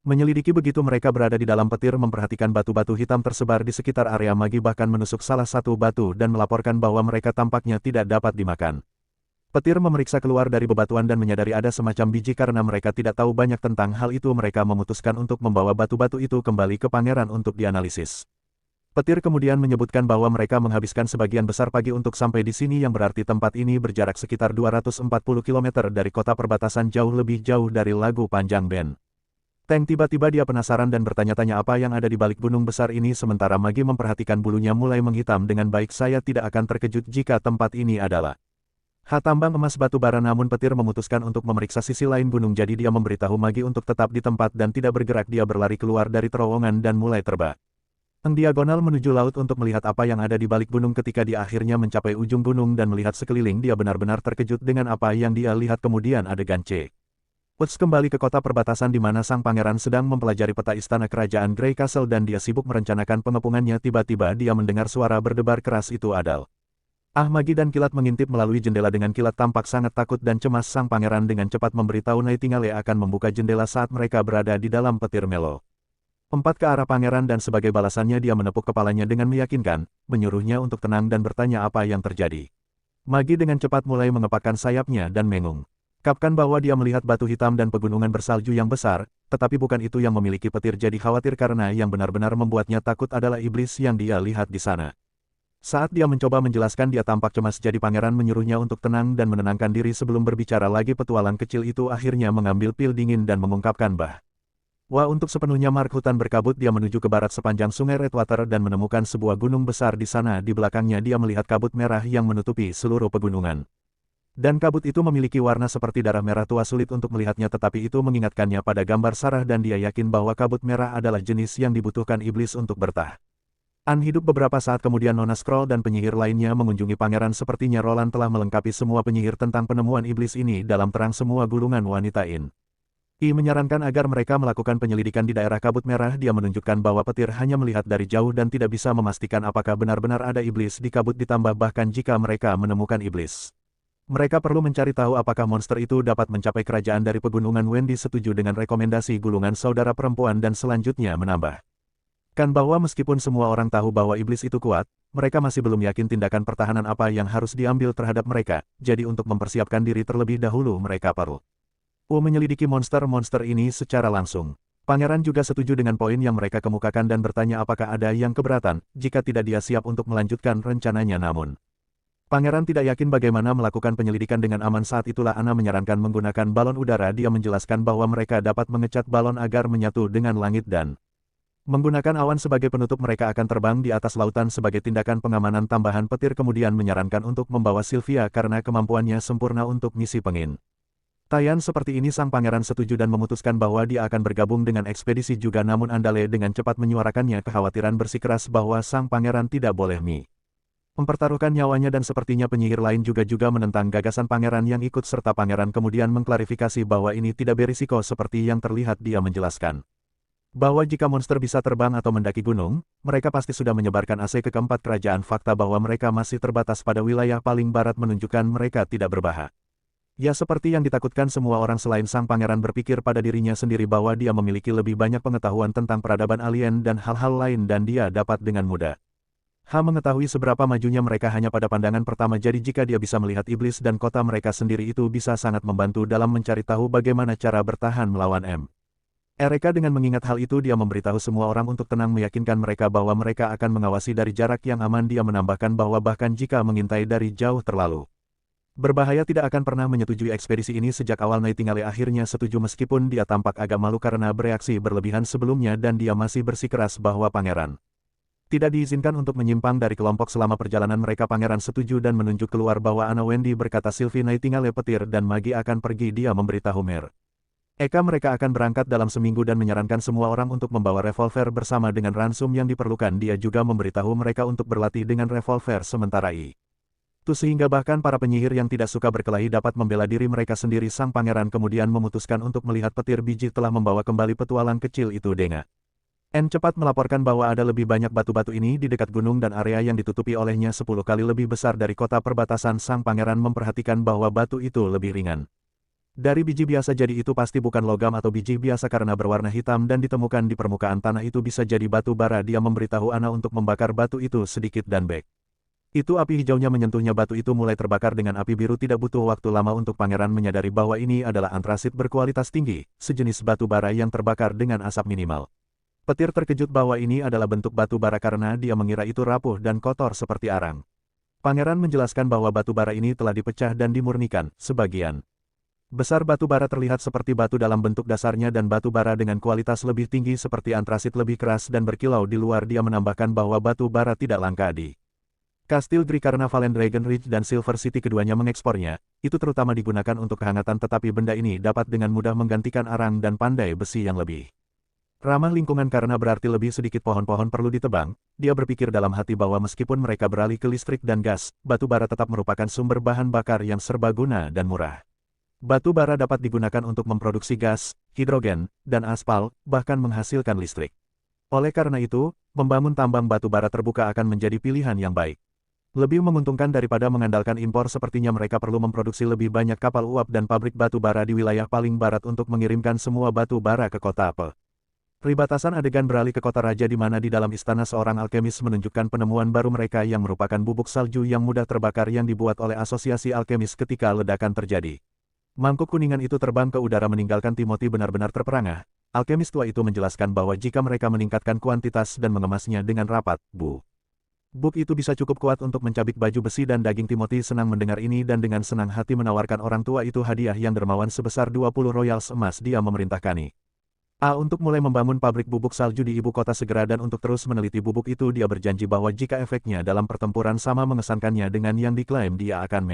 menyelidiki. Begitu mereka berada di dalam, Petir memperhatikan batu-batu hitam tersebar di sekitar area. Magi bahkan menusuk salah satu batu dan melaporkan bahwa mereka tampaknya tidak dapat dimakan. Petir memeriksa keluar dari bebatuan dan menyadari ada semacam biji. Karena mereka tidak tahu banyak tentang hal itu, mereka memutuskan untuk membawa batu-batu itu kembali ke pangeran untuk dianalisis. Petir kemudian menyebutkan bahwa mereka menghabiskan sebagian besar pagi untuk sampai di sini, yang berarti tempat ini berjarak sekitar 240 km dari kota perbatasan, jauh lebih jauh dari lagu panjang Ben Teng. Tiba-tiba dia penasaran dan bertanya-tanya apa yang ada di balik gunung besar ini. Sementara Magi memperhatikan bulunya mulai menghitam dengan baik. Saya tidak akan terkejut jika tempat ini adalah tambang emas batu bara. Namun Petir memutuskan untuk memeriksa sisi lain gunung, jadi dia memberitahu Magi untuk tetap di tempat dan tidak bergerak. Dia berlari keluar dari terowongan dan mulai terbang diagonal menuju laut untuk melihat apa yang ada di balik gunung. Ketika dia akhirnya mencapai ujung gunung dan melihat sekeliling, dia benar-benar terkejut dengan apa yang dia lihat. Kemudian adegan Woods kembali ke kota perbatasan di mana sang pangeran sedang mempelajari peta istana kerajaan Grey Castle dan dia sibuk merencanakan pengepungannya. Tiba-tiba dia mendengar suara berdebar keras. Itu adalah Magi dan Kilat mengintip melalui jendela. Dengan Kilat tampak sangat takut dan cemas. Sang pangeran dengan cepat memberitahu Nightingale akan membuka jendela saat mereka berada di dalam. Petir melompat ke arah pangeran dan sebagai balasannya dia menepuk kepalanya dengan meyakinkan, menyuruhnya untuk tenang dan bertanya apa yang terjadi. Magi dengan cepat mulai mengepakkan sayapnya dan mengungkapkan bahwa dia melihat batu hitam dan pegunungan bersalju yang besar, tetapi bukan itu yang memiliki Petir jadi khawatir karena yang benar-benar membuatnya takut adalah iblis yang dia lihat di sana. Saat dia mencoba menjelaskan, dia tampak cemas, jadi pangeran menyuruhnya untuk tenang dan menenangkan diri sebelum berbicara lagi. Petualang kecil itu akhirnya mengambil pil dingin dan mengungkapkan untuk sepenuhnya mark hutan berkabut. Dia menuju ke barat sepanjang sungai Redwater dan menemukan sebuah gunung besar di sana. Di belakangnya dia melihat kabut merah yang menutupi seluruh pegunungan. Dan kabut itu memiliki warna seperti darah merah tua, sulit untuk melihatnya tetapi itu mengingatkannya pada gambar Sarah dan dia yakin bahwa kabut merah adalah jenis yang dibutuhkan iblis untuk bertahan hidup. Beberapa saat kemudian Nona Scroll dan penyihir lainnya mengunjungi pangeran. Sepertinya Roland telah melengkapi semua penyihir tentang penemuan iblis ini dalam terang semua gulungan wanita In. I menyarankan agar mereka melakukan penyelidikan di daerah kabut merah. Dia menunjukkan bahwa petir hanya melihat dari jauh dan tidak bisa memastikan apakah benar-benar ada iblis di kabut, ditambah bahkan jika mereka menemukan iblis. Mereka perlu mencari tahu apakah monster itu dapat mencapai kerajaan dari pegunungan. Wendy setuju dengan rekomendasi gulungan saudara perempuan dan selanjutnya menambahkan bahwa meskipun semua orang tahu bahwa iblis itu kuat, mereka masih belum yakin tindakan pertahanan apa yang harus diambil terhadap mereka, jadi untuk mempersiapkan diri terlebih dahulu mereka perlu menyelidiki monster-monster ini secara langsung. Pangeran juga setuju dengan poin yang mereka kemukakan dan bertanya apakah ada yang keberatan, jika tidak dia siap untuk melanjutkan rencananya. Namun, Pangeran tidak yakin bagaimana melakukan penyelidikan dengan aman. Saat itulah Anna menyarankan menggunakan balon udara. Dia menjelaskan bahwa mereka dapat mengecat balon agar menyatu dengan langit dan menggunakan awan sebagai penutup. Mereka akan terbang di atas lautan sebagai tindakan pengamanan tambahan. Petir kemudian menyarankan untuk membawa Sylvia karena kemampuannya sempurna untuk misi pengin Tayan seperti ini. Sang pangeran setuju dan memutuskan bahwa dia akan bergabung dengan ekspedisi juga. Namun Andale dengan cepat menyuarakannya kekhawatiran bersikeras bahwa sang pangeran tidak boleh mempertaruhkan nyawanya dan sepertinya penyihir lain juga menentang gagasan pangeran yang ikut serta. Pangeran kemudian mengklarifikasi bahwa ini tidak berisiko seperti yang terlihat. Dia menjelaskan bahwa jika monster bisa terbang atau mendaki gunung, mereka pasti sudah menyebarkan AC ke keempat kerajaan. Fakta bahwa mereka masih terbatas pada wilayah paling barat menunjukkan mereka tidak berbahaya. Ya, seperti yang ditakutkan semua orang selain sang pangeran berpikir pada dirinya sendiri bahwa dia memiliki lebih banyak pengetahuan tentang peradaban alien dan hal-hal lain dan dia dapat dengan mudah mengetahui seberapa majunya mereka hanya pada pandangan pertama. Jadi jika dia bisa melihat iblis dan kota mereka sendiri, itu bisa sangat membantu dalam mencari tahu bagaimana cara bertahan melawan Ereka. Dengan mengingat hal itu dia memberitahu semua orang untuk tenang, meyakinkan mereka bahwa mereka akan mengawasi dari jarak yang aman. Dia menambahkan bahwa bahkan jika mengintai dari jauh terlalu berbahaya, tidak akan pernah menyetujui ekspedisi ini. Sejak awal Nightingale akhirnya setuju meskipun dia tampak agak malu karena bereaksi berlebihan sebelumnya dan dia masih bersikeras bahwa pangeran tidak diizinkan untuk menyimpang dari kelompok selama perjalanan mereka. Pangeran setuju dan menunjuk keluar bahwa Anna. Wendy berkata Sylvie, Nightingale, petir dan Magi akan pergi. Dia memberitahu Eka mereka akan berangkat dalam seminggu dan menyarankan semua orang untuk membawa revolver bersama dengan ransum yang diperlukan. Dia juga memberitahu mereka untuk berlatih dengan revolver sementara itu sehingga bahkan para penyihir yang tidak suka berkelahi dapat membela diri mereka sendiri. Sang pangeran kemudian memutuskan untuk melihat petir biji telah membawa kembali petualang kecil itu. Denga cepat melaporkan bahwa ada lebih banyak batu-batu ini di dekat gunung dan area yang ditutupi olehnya 10 kali lebih besar dari kota perbatasan. Sang pangeran memperhatikan bahwa batu itu lebih ringan dari biji biasa, jadi itu pasti bukan logam atau biji biasa karena berwarna hitam dan ditemukan di permukaan tanah. Itu bisa jadi batu bara. Dia memberitahu Anna untuk membakar batu itu sedikit dan itu api hijaunya menyentuhnya. Batu itu mulai terbakar dengan api biru. Tidak butuh waktu lama untuk pangeran menyadari bahwa ini adalah antrasit berkualitas tinggi, sejenis batu bara yang terbakar dengan asap minimal. Petir terkejut bahwa ini adalah bentuk batu bara karena dia mengira itu rapuh dan kotor seperti arang. Pangeran menjelaskan bahwa batu bara ini telah dipecah dan dimurnikan. Sebagian besar batu bara terlihat seperti batu dalam bentuk dasarnya dan batu bara dengan kualitas lebih tinggi seperti antrasit lebih keras dan berkilau di luar. Dia menambahkan bahwa batu bara tidak langka di Kastil Gri karena Valen Dragon Ridge dan Silver City keduanya mengekspornya. Itu terutama digunakan untuk kehangatan, tetapi benda ini dapat dengan mudah menggantikan arang dan pandai besi yang lebih ramah lingkungan karena berarti lebih sedikit pohon-pohon perlu ditebang. Dia berpikir dalam hati bahwa meskipun mereka beralih ke listrik dan gas, batu bara tetap merupakan sumber bahan bakar yang serbaguna dan murah. Batu bara dapat digunakan untuk memproduksi gas, hidrogen, dan aspal, bahkan menghasilkan listrik. Oleh karena itu, membangun tambang batu bara terbuka akan menjadi pilihan yang baik. Lebih menguntungkan daripada mengandalkan impor. Sepertinya mereka perlu memproduksi lebih banyak kapal uap dan pabrik batu bara di wilayah paling barat untuk mengirimkan semua batu bara ke kota Perbatasan. Adegan beralih ke kota raja di mana di dalam istana seorang alkemis menunjukkan penemuan baru mereka yang merupakan bubuk salju yang mudah terbakar yang dibuat oleh asosiasi alkemis ketika ledakan terjadi. Mangkuk kuningan itu terbang ke udara meninggalkan Timothy benar-benar terperangah. Alkemis tua itu menjelaskan bahwa jika mereka meningkatkan kuantitas dan mengemasnya dengan rapat, buk itu bisa cukup kuat untuk mencabik baju besi dan daging. Timothy senang mendengar ini dan dengan senang hati menawarkan orang tua itu hadiah yang dermawan sebesar 20 royals emas. Dia memerintahkan untuk mulai membangun pabrik bubuk salju di ibu kota segera dan untuk terus meneliti bubuk itu. Dia berjanji bahwa jika efeknya dalam pertempuran sama mengesankannya dengan yang diklaim, dia akan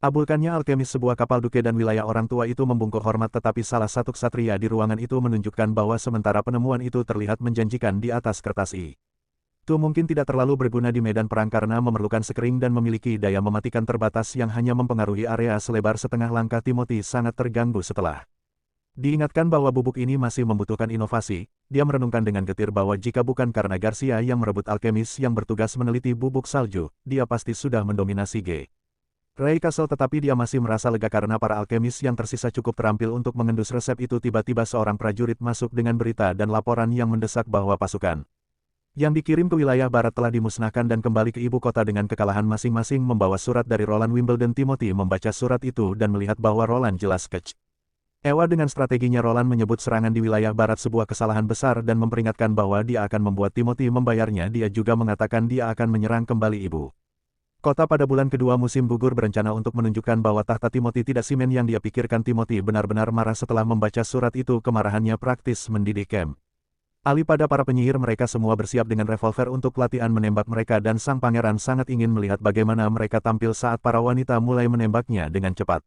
Abulkannya alkemis sebuah kapal duke dan wilayah orang tua itu membungkuk hormat, tetapi salah satu ksatria di ruangan itu menunjukkan bahwa sementara penemuan itu terlihat menjanjikan di atas kertas itu mungkin tidak terlalu berguna di medan perang karena memerlukan sekering dan memiliki daya mematikan terbatas yang hanya mempengaruhi area selebar setengah langkah. Timothy sangat terganggu setelah diingatkan bahwa bubuk ini masih membutuhkan inovasi. Dia merenungkan dengan getir bahwa jika bukan karena Garcia yang merebut alkemis yang bertugas meneliti bubuk salju, dia pasti sudah mendominasi Grey Castle, tetapi dia masih merasa lega karena para alkemis yang tersisa cukup terampil untuk mengendus resep itu. Tiba-tiba seorang prajurit masuk dengan berita dan laporan yang mendesak bahwa pasukan yang dikirim ke wilayah barat telah dimusnahkan dan kembali ke ibu kota dengan kekalahan masing-masing membawa surat dari Roland Wimbledon. Timothy membaca surat itu dan melihat bahwa Roland jelas kecewa dengan strateginya. Roland menyebut serangan di wilayah barat sebuah kesalahan besar dan memperingatkan bahwa dia akan membuat Timothy membayarnya. Dia juga mengatakan dia akan menyerang kembali ibu kota pada bulan kedua musim gugur, berencana untuk menunjukkan bahwa tahta Timothy tidak simen yang dia pikirkan. Timothy benar-benar marah setelah membaca surat itu. Kemarahannya praktis mendidih camp Ali pada para penyihir. Mereka semua bersiap dengan revolver untuk latihan menembak mereka dan sang pangeran sangat ingin melihat bagaimana mereka tampil saat para wanita mulai menembaknya dengan cepat.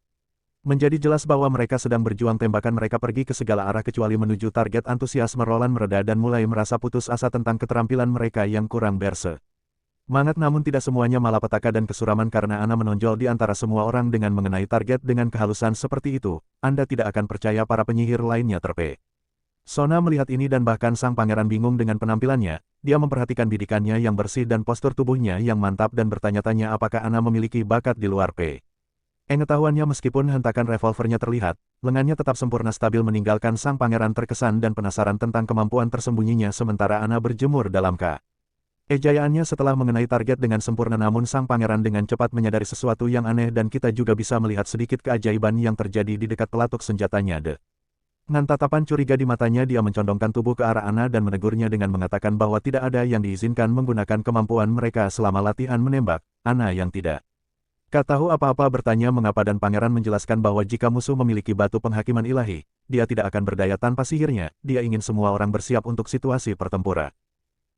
Menjadi jelas bahwa mereka sedang berjuang. Tembakan mereka pergi ke segala arah kecuali menuju target. Antusiasme Roland mereda dan mulai merasa putus asa tentang keterampilan mereka yang kurang bersemangat. Namun tidak semuanya malapetaka dan kesuraman karena Ana menonjol di antara semua orang dengan mengenai target dengan kehalusan seperti itu. Anda tidak akan percaya para penyihir lainnya terpesona melihat ini dan bahkan sang pangeran bingung dengan penampilannya. Dia memperhatikan bidikannya yang bersih dan postur tubuhnya yang mantap dan bertanya-tanya apakah Ana memiliki bakat di luar pengetahuannya. Meskipun hentakan revolvernya terlihat, lengannya tetap sempurna stabil meninggalkan sang pangeran terkesan dan penasaran tentang kemampuan tersembunyinya sementara Ana berjemur dalam kejayaannya setelah mengenai target dengan sempurna. Namun sang pangeran dengan cepat menyadari sesuatu yang aneh dan kita juga bisa melihat sedikit keajaiban yang terjadi di dekat pelatuk senjatanya. Dengan tatapan curiga di matanya dia mencondongkan tubuh ke arah Ana dan menegurnya dengan mengatakan bahwa tidak ada yang diizinkan menggunakan kemampuan mereka selama latihan menembak. Ana yang tidak tahu apa-apa bertanya mengapa dan pangeran menjelaskan bahwa jika musuh memiliki batu penghakiman ilahi, dia tidak akan berdaya tanpa sihirnya. Dia ingin semua orang bersiap untuk situasi pertempuran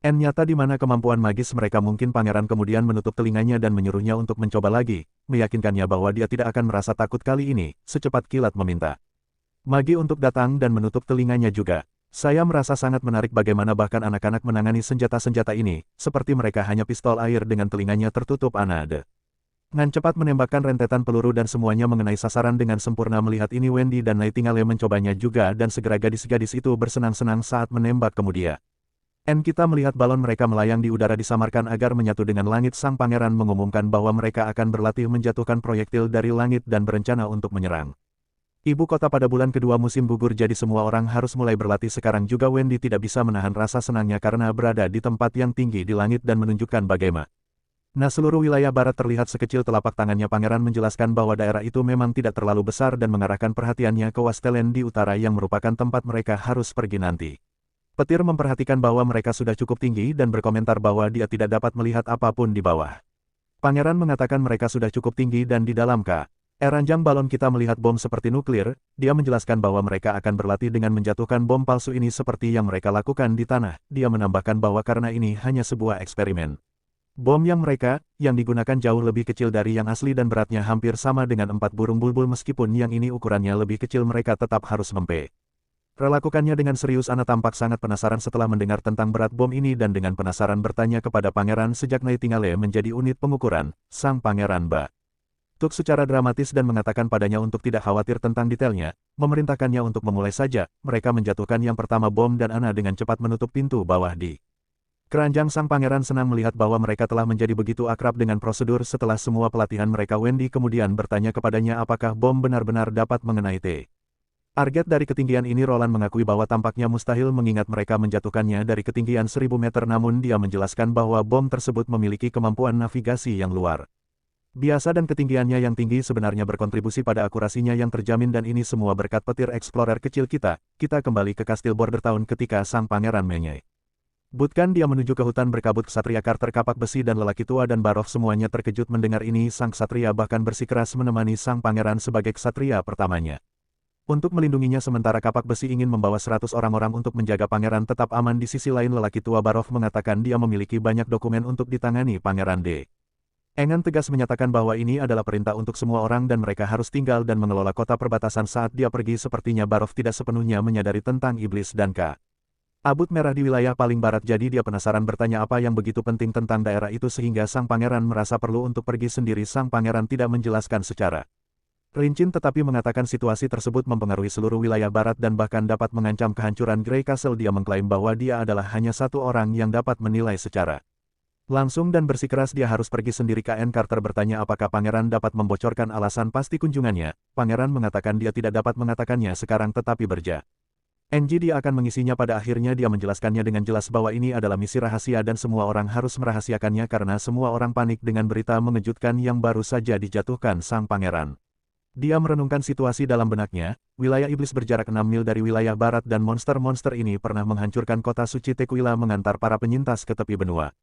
nyata di mana kemampuan magis mereka mungkin. Pangeran kemudian menutup telinganya dan menyuruhnya untuk mencoba lagi, meyakinkannya bahwa dia tidak akan merasa takut kali ini. Secepat kilat meminta Magi untuk datang dan menutup telinganya juga. Saya merasa sangat menarik bagaimana bahkan anak-anak menangani senjata-senjata ini, seperti mereka hanya pistol air dengan telinganya tertutup. Ana dengan cepat menembakkan rentetan peluru dan semuanya mengenai sasaran dengan sempurna. Melihat ini Wendy dan Nightingale mencobanya juga dan segera gadis-gadis itu bersenang-senang saat menembak. Kemudian kita melihat balon mereka melayang di udara disamarkan agar menyatu dengan langit. Sang pangeran mengumumkan bahwa mereka akan berlatih menjatuhkan proyektil dari langit dan berencana untuk menyerang ibu kota pada bulan kedua musim gugur. Jadi semua orang harus mulai berlatih sekarang juga. Wendy tidak bisa menahan rasa senangnya karena berada di tempat yang tinggi di langit dan menunjukkan bagaimana seluruh wilayah barat terlihat sekecil telapak tangannya. Pangeran menjelaskan bahwa daerah itu memang tidak terlalu besar dan mengarahkan perhatiannya ke Wastelen di utara yang merupakan tempat mereka harus pergi nanti. Petir memperhatikan bahwa mereka sudah cukup tinggi dan berkomentar bahwa dia tidak dapat melihat apapun di bawah. Pangeran mengatakan mereka sudah cukup tinggi dan di dalam ranjang balon kita melihat bom seperti nuklir. Dia menjelaskan bahwa mereka akan berlatih dengan menjatuhkan bom palsu ini seperti yang mereka lakukan di tanah. Dia menambahkan bahwa karena ini hanya sebuah eksperimen, bom yang digunakan jauh lebih kecil dari yang asli dan beratnya hampir sama dengan 4 burung bulbul. Meskipun yang ini ukurannya lebih kecil, mereka tetap harus relakukannya dengan serius. Ana tampak sangat penasaran setelah mendengar tentang berat bom ini dan dengan penasaran bertanya kepada pangeran. Sejak Nightingale menjadi unit pengukuran, sang pangeran batuk secara dramatis dan mengatakan padanya untuk tidak khawatir tentang detailnya, memerintahkannya untuk memulai saja. Mereka menjatuhkan yang pertama bom dan Ana dengan cepat menutup pintu bawah di keranjang. Sang pangeran senang melihat bahwa mereka telah menjadi begitu akrab dengan prosedur setelah semua pelatihan mereka. Wendy kemudian bertanya kepadanya apakah bom benar-benar dapat mengenai target dari ketinggian ini. Roland mengakui bahwa tampaknya mustahil mengingat mereka menjatuhkannya dari ketinggian 1000 meter. Namun dia menjelaskan bahwa bom tersebut memiliki kemampuan navigasi yang luar biasa dan ketinggiannya yang tinggi sebenarnya berkontribusi pada akurasinya yang terjamin dan ini semua berkat petir eksplorer kecil kita. Kita kembali ke kastil Bordertown ketika sang pangeran menyebutkan dia menuju ke hutan berkabut. Ksatria Carter, kapak besi dan lelaki tua dan Barov semuanya terkejut mendengar ini. Sang ksatria bahkan bersikeras menemani sang pangeran sebagai ksatria pertamanya untuk melindunginya sementara kapak besi ingin membawa 100 orang-orang untuk menjaga pangeran tetap aman. Di sisi lain lelaki tua Barov mengatakan dia memiliki banyak dokumen untuk ditangani pangeran Engan tegas menyatakan bahwa ini adalah perintah untuk semua orang dan mereka harus tinggal dan mengelola kota perbatasan saat dia pergi. Sepertinya Barov tidak sepenuhnya menyadari tentang iblis dan kabut merah di wilayah paling barat, jadi dia penasaran bertanya apa yang begitu penting tentang daerah itu sehingga sang pangeran merasa perlu untuk pergi sendiri. Sang pangeran tidak menjelaskan secara rinci tetapi mengatakan situasi tersebut mempengaruhi seluruh wilayah barat dan bahkan dapat mengancam kehancuran Grey Castle. Dia mengklaim bahwa dia adalah hanya satu orang yang dapat menilai secara langsung dan bersikeras dia harus pergi sendiri. KN Carter bertanya apakah pangeran dapat membocorkan alasan pasti kunjungannya. Pangeran mengatakan dia tidak dapat mengatakannya sekarang tetapi dia akan mengisinya. Pada akhirnya dia menjelaskannya dengan jelas bahwa ini adalah misi rahasia dan semua orang harus merahasiakannya karena semua orang panik dengan berita mengejutkan yang baru saja dijatuhkan sang pangeran. Dia merenungkan situasi dalam benaknya. Wilayah iblis berjarak 6 mil dari wilayah barat dan monster-monster ini pernah menghancurkan kota suci Tequila mengantar para penyintas ke tepi benua.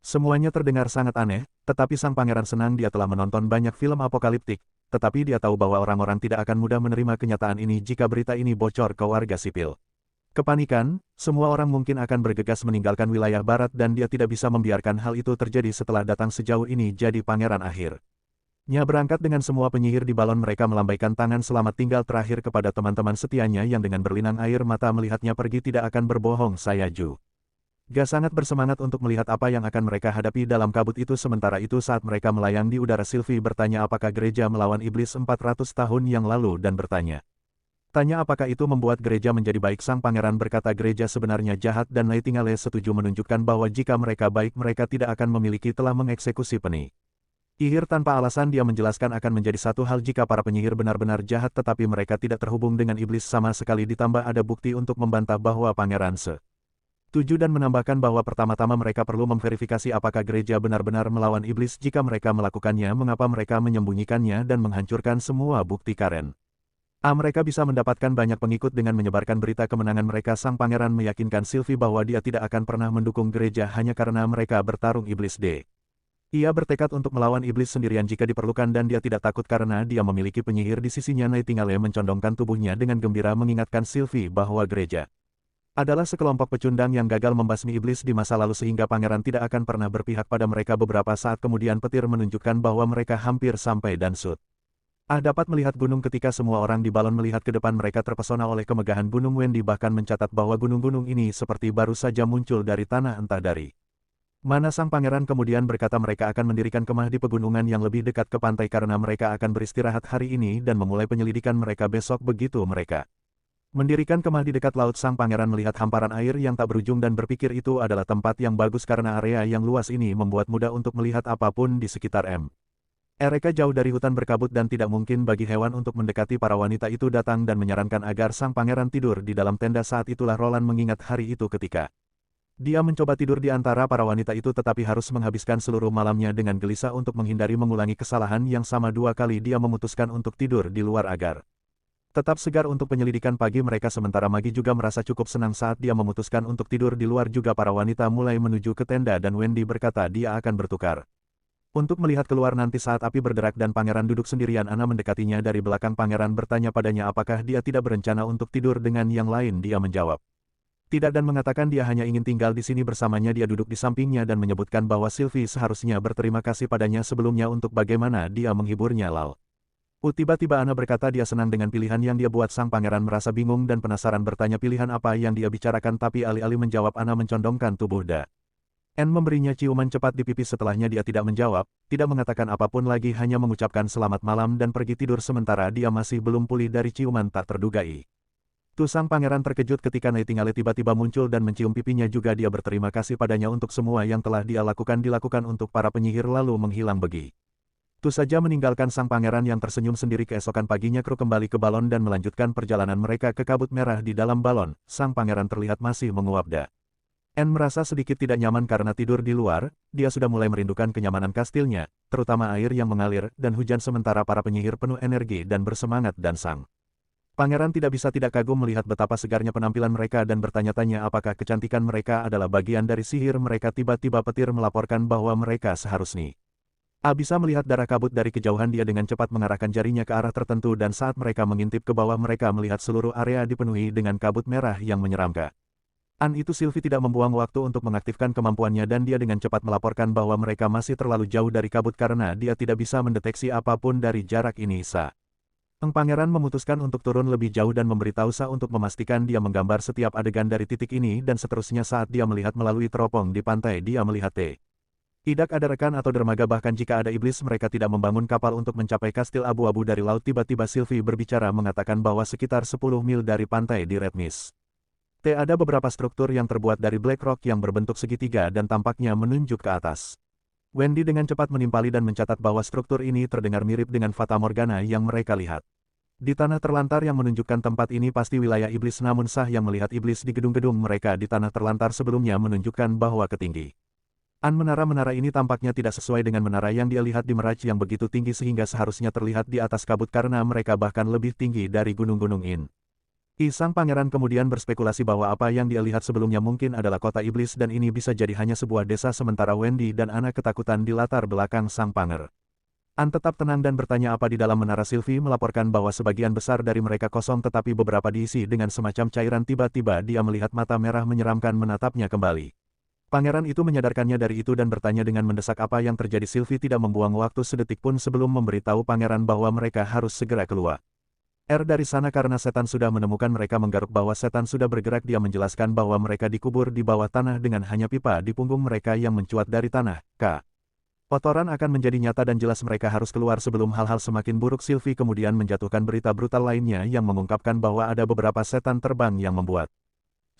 Semuanya terdengar sangat aneh, tetapi sang pangeran senang. Dia telah menonton banyak film apokaliptik, tetapi dia tahu bahwa orang-orang tidak akan mudah menerima kenyataan ini jika berita ini bocor ke warga sipil. Kepanikan, semua orang mungkin akan bergegas meninggalkan wilayah barat dan dia tidak bisa membiarkan hal itu terjadi setelah datang sejauh ini jadi pangeran akhirnya berangkat dengan semua penyihir di balon. Mereka melambaikan tangan selamat tinggal terakhir kepada teman-teman setianya yang dengan berlinang air mata melihatnya pergi. Tidak akan berbohong, saya juga sangat bersemangat untuk melihat apa yang akan mereka hadapi dalam kabut itu. Sementara itu saat mereka melayang di udara, Sylvie bertanya apakah gereja melawan iblis 400 tahun yang lalu dan bertanya apakah itu membuat gereja menjadi baik. Sang pangeran berkata gereja sebenarnya jahat dan Nightingale setuju menunjukkan bahwa jika mereka baik mereka tidak akan memiliki telah mengeksekusi penyihir tanpa alasan. Dia menjelaskan akan menjadi satu hal jika para penyihir benar-benar jahat tetapi mereka tidak terhubung dengan iblis sama sekali, ditambah ada bukti untuk membantah bahwa pangeran setuju dan menambahkan bahwa pertama-tama mereka perlu memverifikasi apakah gereja benar-benar melawan iblis. Jika mereka melakukannya, mengapa mereka menyembunyikannya dan menghancurkan semua bukti? Mereka bisa mendapatkan banyak pengikut dengan menyebarkan berita kemenangan mereka. Sang pangeran meyakinkan Sylvie bahwa dia tidak akan pernah mendukung gereja hanya karena mereka bertarung iblis. Ia bertekad untuk melawan iblis sendirian jika diperlukan dan dia tidak takut karena dia memiliki penyihir di sisinya. Nightingale mencondongkan tubuhnya dengan gembira mengingatkan Sylvie bahwa gereja adalah sekelompok pecundang yang gagal membasmi iblis di masa lalu sehingga pangeran tidak akan pernah berpihak pada mereka. Beberapa saat kemudian petir menunjukkan bahwa mereka hampir sampai dan dapat melihat gunung. Ketika semua orang di balon melihat ke depan mereka terpesona oleh kemegahan gunung. Wendy bahkan mencatat bahwa gunung-gunung ini seperti baru saja muncul dari tanah entah dari mana. Sang pangeran kemudian berkata mereka akan mendirikan kemah di pegunungan yang lebih dekat ke pantai karena mereka akan beristirahat hari ini dan memulai penyelidikan mereka besok. Begitu mereka mendirikan kemah di dekat laut, sang pangeran melihat hamparan air yang tak berujung dan berpikir itu adalah tempat yang bagus karena area yang luas ini membuat mudah untuk melihat apapun di sekitar mereka jauh dari hutan berkabut dan tidak mungkin bagi hewan untuk mendekati. Para wanita itu datang dan menyarankan agar sang pangeran tidur di dalam tenda. Saat itulah Roland mengingat hari itu ketika dia mencoba tidur di antara para wanita itu tetapi harus menghabiskan seluruh malamnya dengan gelisah untuk menghindari mengulangi kesalahan yang sama 2 kali. Dia memutuskan untuk tidur di luar agar tetap segar untuk penyelidikan pagi mereka. Sementara Maggie juga merasa cukup senang saat dia memutuskan untuk tidur di luar juga. Para wanita mulai menuju ke tenda dan Wendy berkata dia akan bertukar untuk melihat keluar nanti saat api berderak dan pangeran duduk sendirian. Anna mendekatinya dari belakang. Pangeran bertanya padanya apakah dia tidak berencana untuk tidur dengan yang lain. Dia menjawab tidak dan mengatakan dia hanya ingin tinggal di sini bersamanya. Dia duduk di sampingnya dan menyebutkan bahwa Sylvie seharusnya berterima kasih padanya sebelumnya untuk bagaimana dia menghiburnya. Tiba-tiba Anna berkata dia senang dengan pilihan yang dia buat. Sang pangeran merasa bingung dan penasaran bertanya pilihan apa yang dia bicarakan tapi alih-alih menjawab Anna mencondongkan tubuh dan memberinya ciuman cepat di pipi. Setelahnya dia tidak menjawab, tidak mengatakan apapun lagi, hanya mengucapkan selamat malam dan pergi tidur. Sementara dia masih belum pulih dari ciuman tak terdugai. Sang pangeran terkejut ketika Nightingale tiba-tiba muncul dan mencium pipinya juga. Dia berterima kasih padanya untuk semua yang telah dia dilakukan untuk para penyihir lalu menghilang begitu saja meninggalkan sang pangeran yang tersenyum sendiri. Keesokan paginya kru kembali ke balon dan melanjutkan perjalanan mereka ke kabut merah. Di dalam balon, sang pangeran terlihat masih menguap dan merasa sedikit tidak nyaman karena tidur di luar. Dia sudah mulai merindukan kenyamanan kastilnya, terutama air yang mengalir dan hujan. Sementara para penyihir penuh energi dan bersemangat dan sang pangeran tidak bisa tidak kagum melihat betapa segarnya penampilan mereka dan bertanya-tanya apakah kecantikan mereka adalah bagian dari sihir mereka. Tiba-tiba petir melaporkan bahwa mereka seharusnya bisa melihat darah kabut dari kejauhan. Dia dengan cepat mengarahkan jarinya ke arah tertentu dan saat mereka mengintip ke bawah mereka melihat seluruh area dipenuhi dengan kabut merah yang menyeramkan. Itu Sylvie tidak membuang waktu untuk mengaktifkan kemampuannya dan dia dengan cepat melaporkan bahwa mereka masih terlalu jauh dari kabut karena dia tidak bisa mendeteksi apapun dari jarak ini. Pangeran memutuskan untuk turun lebih jauh dan memberitahu Sa untuk memastikan dia menggambar setiap adegan dari titik ini dan seterusnya saat dia melihat melalui teropong di pantai dia melihat tidak ada rekan atau dermaga bahkan jika ada iblis mereka tidak membangun kapal untuk mencapai kastil abu-abu dari laut tiba-tiba Sylvie berbicara mengatakan bahwa sekitar 10 mil dari pantai di Red Mist. Ada beberapa struktur yang terbuat dari black rock yang berbentuk segitiga dan tampaknya menunjuk ke atas. Wendy dengan cepat menimpali dan mencatat bahwa struktur ini terdengar mirip dengan Fata Morgana yang mereka lihat. Di tanah terlantar yang menunjukkan tempat ini pasti wilayah iblis namun Sah yang melihat iblis di gedung-gedung mereka di tanah terlantar sebelumnya menunjukkan bahwa ketinggi. Menara-menara ini tampaknya tidak sesuai dengan menara yang dia lihat di Mirage yang begitu tinggi sehingga seharusnya terlihat di atas kabut karena mereka bahkan lebih tinggi dari gunung-gunung Sang pangeran kemudian berspekulasi bahwa apa yang dia lihat sebelumnya mungkin adalah kota iblis dan ini bisa jadi hanya sebuah desa sementara Wendy dan Anna ketakutan di latar belakang sang panger. Tetap tenang dan bertanya apa di dalam menara. Sylvie melaporkan bahwa sebagian besar dari mereka kosong tetapi beberapa diisi dengan semacam cairan. Tiba-tiba dia melihat mata merah menyeramkan menatapnya kembali. Pangeran itu menyadarkannya dari itu dan bertanya dengan mendesak apa yang terjadi. Sylvie tidak membuang waktu sedetik pun sebelum memberitahu pangeran bahwa mereka harus segera keluar dari sana karena setan sudah menemukan mereka. Menggaruk bahwa setan sudah bergerak dia menjelaskan bahwa mereka dikubur di bawah tanah dengan hanya pipa di punggung mereka yang mencuat dari tanah. Kotoran akan menjadi nyata dan jelas mereka harus keluar sebelum hal-hal semakin buruk. Sylvie kemudian menjatuhkan berita brutal lainnya yang mengungkapkan bahwa ada beberapa setan terbang yang membuat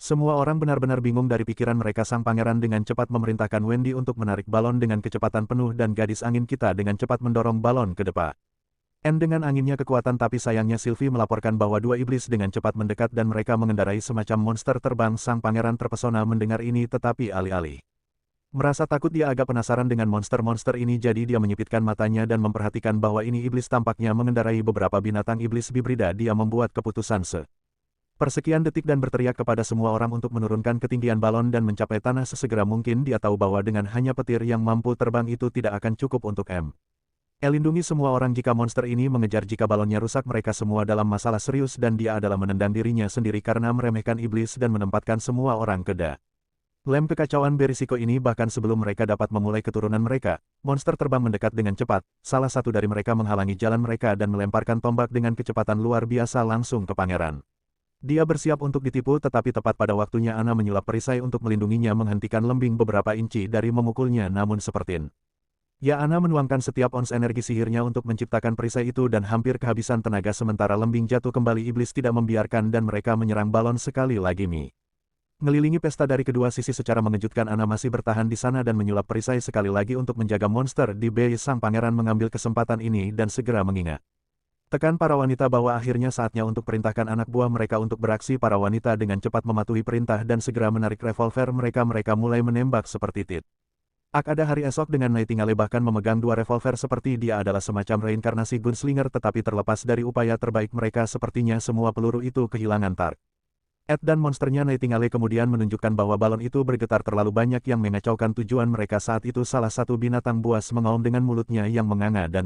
semua orang benar-benar bingung dari pikiran mereka. Sang pangeran dengan cepat memerintahkan Wendy untuk menarik balon dengan kecepatan penuh dan gadis angin kita dengan cepat mendorong balon ke depan. Dengan anginnya kekuatan tapi sayangnya Sylvie melaporkan bahwa dua iblis dengan cepat mendekat dan mereka mengendarai semacam monster terbang. Sang pangeran terpesona mendengar ini tetapi alih-alih merasa takut dia agak penasaran dengan monster-monster ini jadi dia menyipitkan matanya dan memperhatikan bahwa ini iblis tampaknya mengendarai beberapa binatang iblis hibrida. Dia membuat keputusan persekian detik dan berteriak kepada semua orang untuk menurunkan ketinggian balon dan mencapai tanah sesegera mungkin. Dia tahu bahwa dengan hanya petir yang mampu terbang itu tidak akan cukup untuk lindungi semua orang jika monster ini mengejar. Jika balonnya rusak mereka semua dalam masalah serius dan dia adalah menendang dirinya sendiri karena meremehkan iblis dan menempatkan semua orang ke dalam kekacauan berisiko ini. Bahkan sebelum mereka dapat memulai keturunan mereka, monster terbang mendekat dengan cepat. Salah satu dari mereka menghalangi jalan mereka dan melemparkan tombak dengan kecepatan luar biasa langsung ke pangeran. Dia bersiap untuk ditipu tetapi tepat pada waktunya Anna menyulap perisai untuk melindunginya menghentikan lembing beberapa inci dari memukulnya namun seperti Anna menuangkan setiap ons energi sihirnya untuk menciptakan perisai itu dan hampir kehabisan tenaga sementara lembing jatuh kembali. Iblis tidak membiarkan dan mereka menyerang balon sekali lagi. Ngelilingi pesta dari kedua sisi secara mengejutkan. Anna masih bertahan di sana dan menyulap perisai sekali lagi untuk menjaga monster di base. Sang pangeran mengambil kesempatan ini dan segera tekan para wanita bahwa akhirnya saatnya untuk perintahkan anak buah mereka untuk beraksi. Para wanita dengan cepat mematuhi perintah dan segera menarik revolver mereka. Mereka mulai menembak seperti ada hari esok dengan Nightingale bahkan memegang dua revolver seperti dia adalah semacam reinkarnasi gunslinger tetapi terlepas dari upaya terbaik mereka sepertinya semua peluru itu kehilangan target. Dan monsternya Nightingale kemudian menunjukkan bahwa balon itu bergetar terlalu banyak yang mengacaukan tujuan mereka. Saat itu salah satu binatang buas mengaum dengan mulutnya yang menganga dan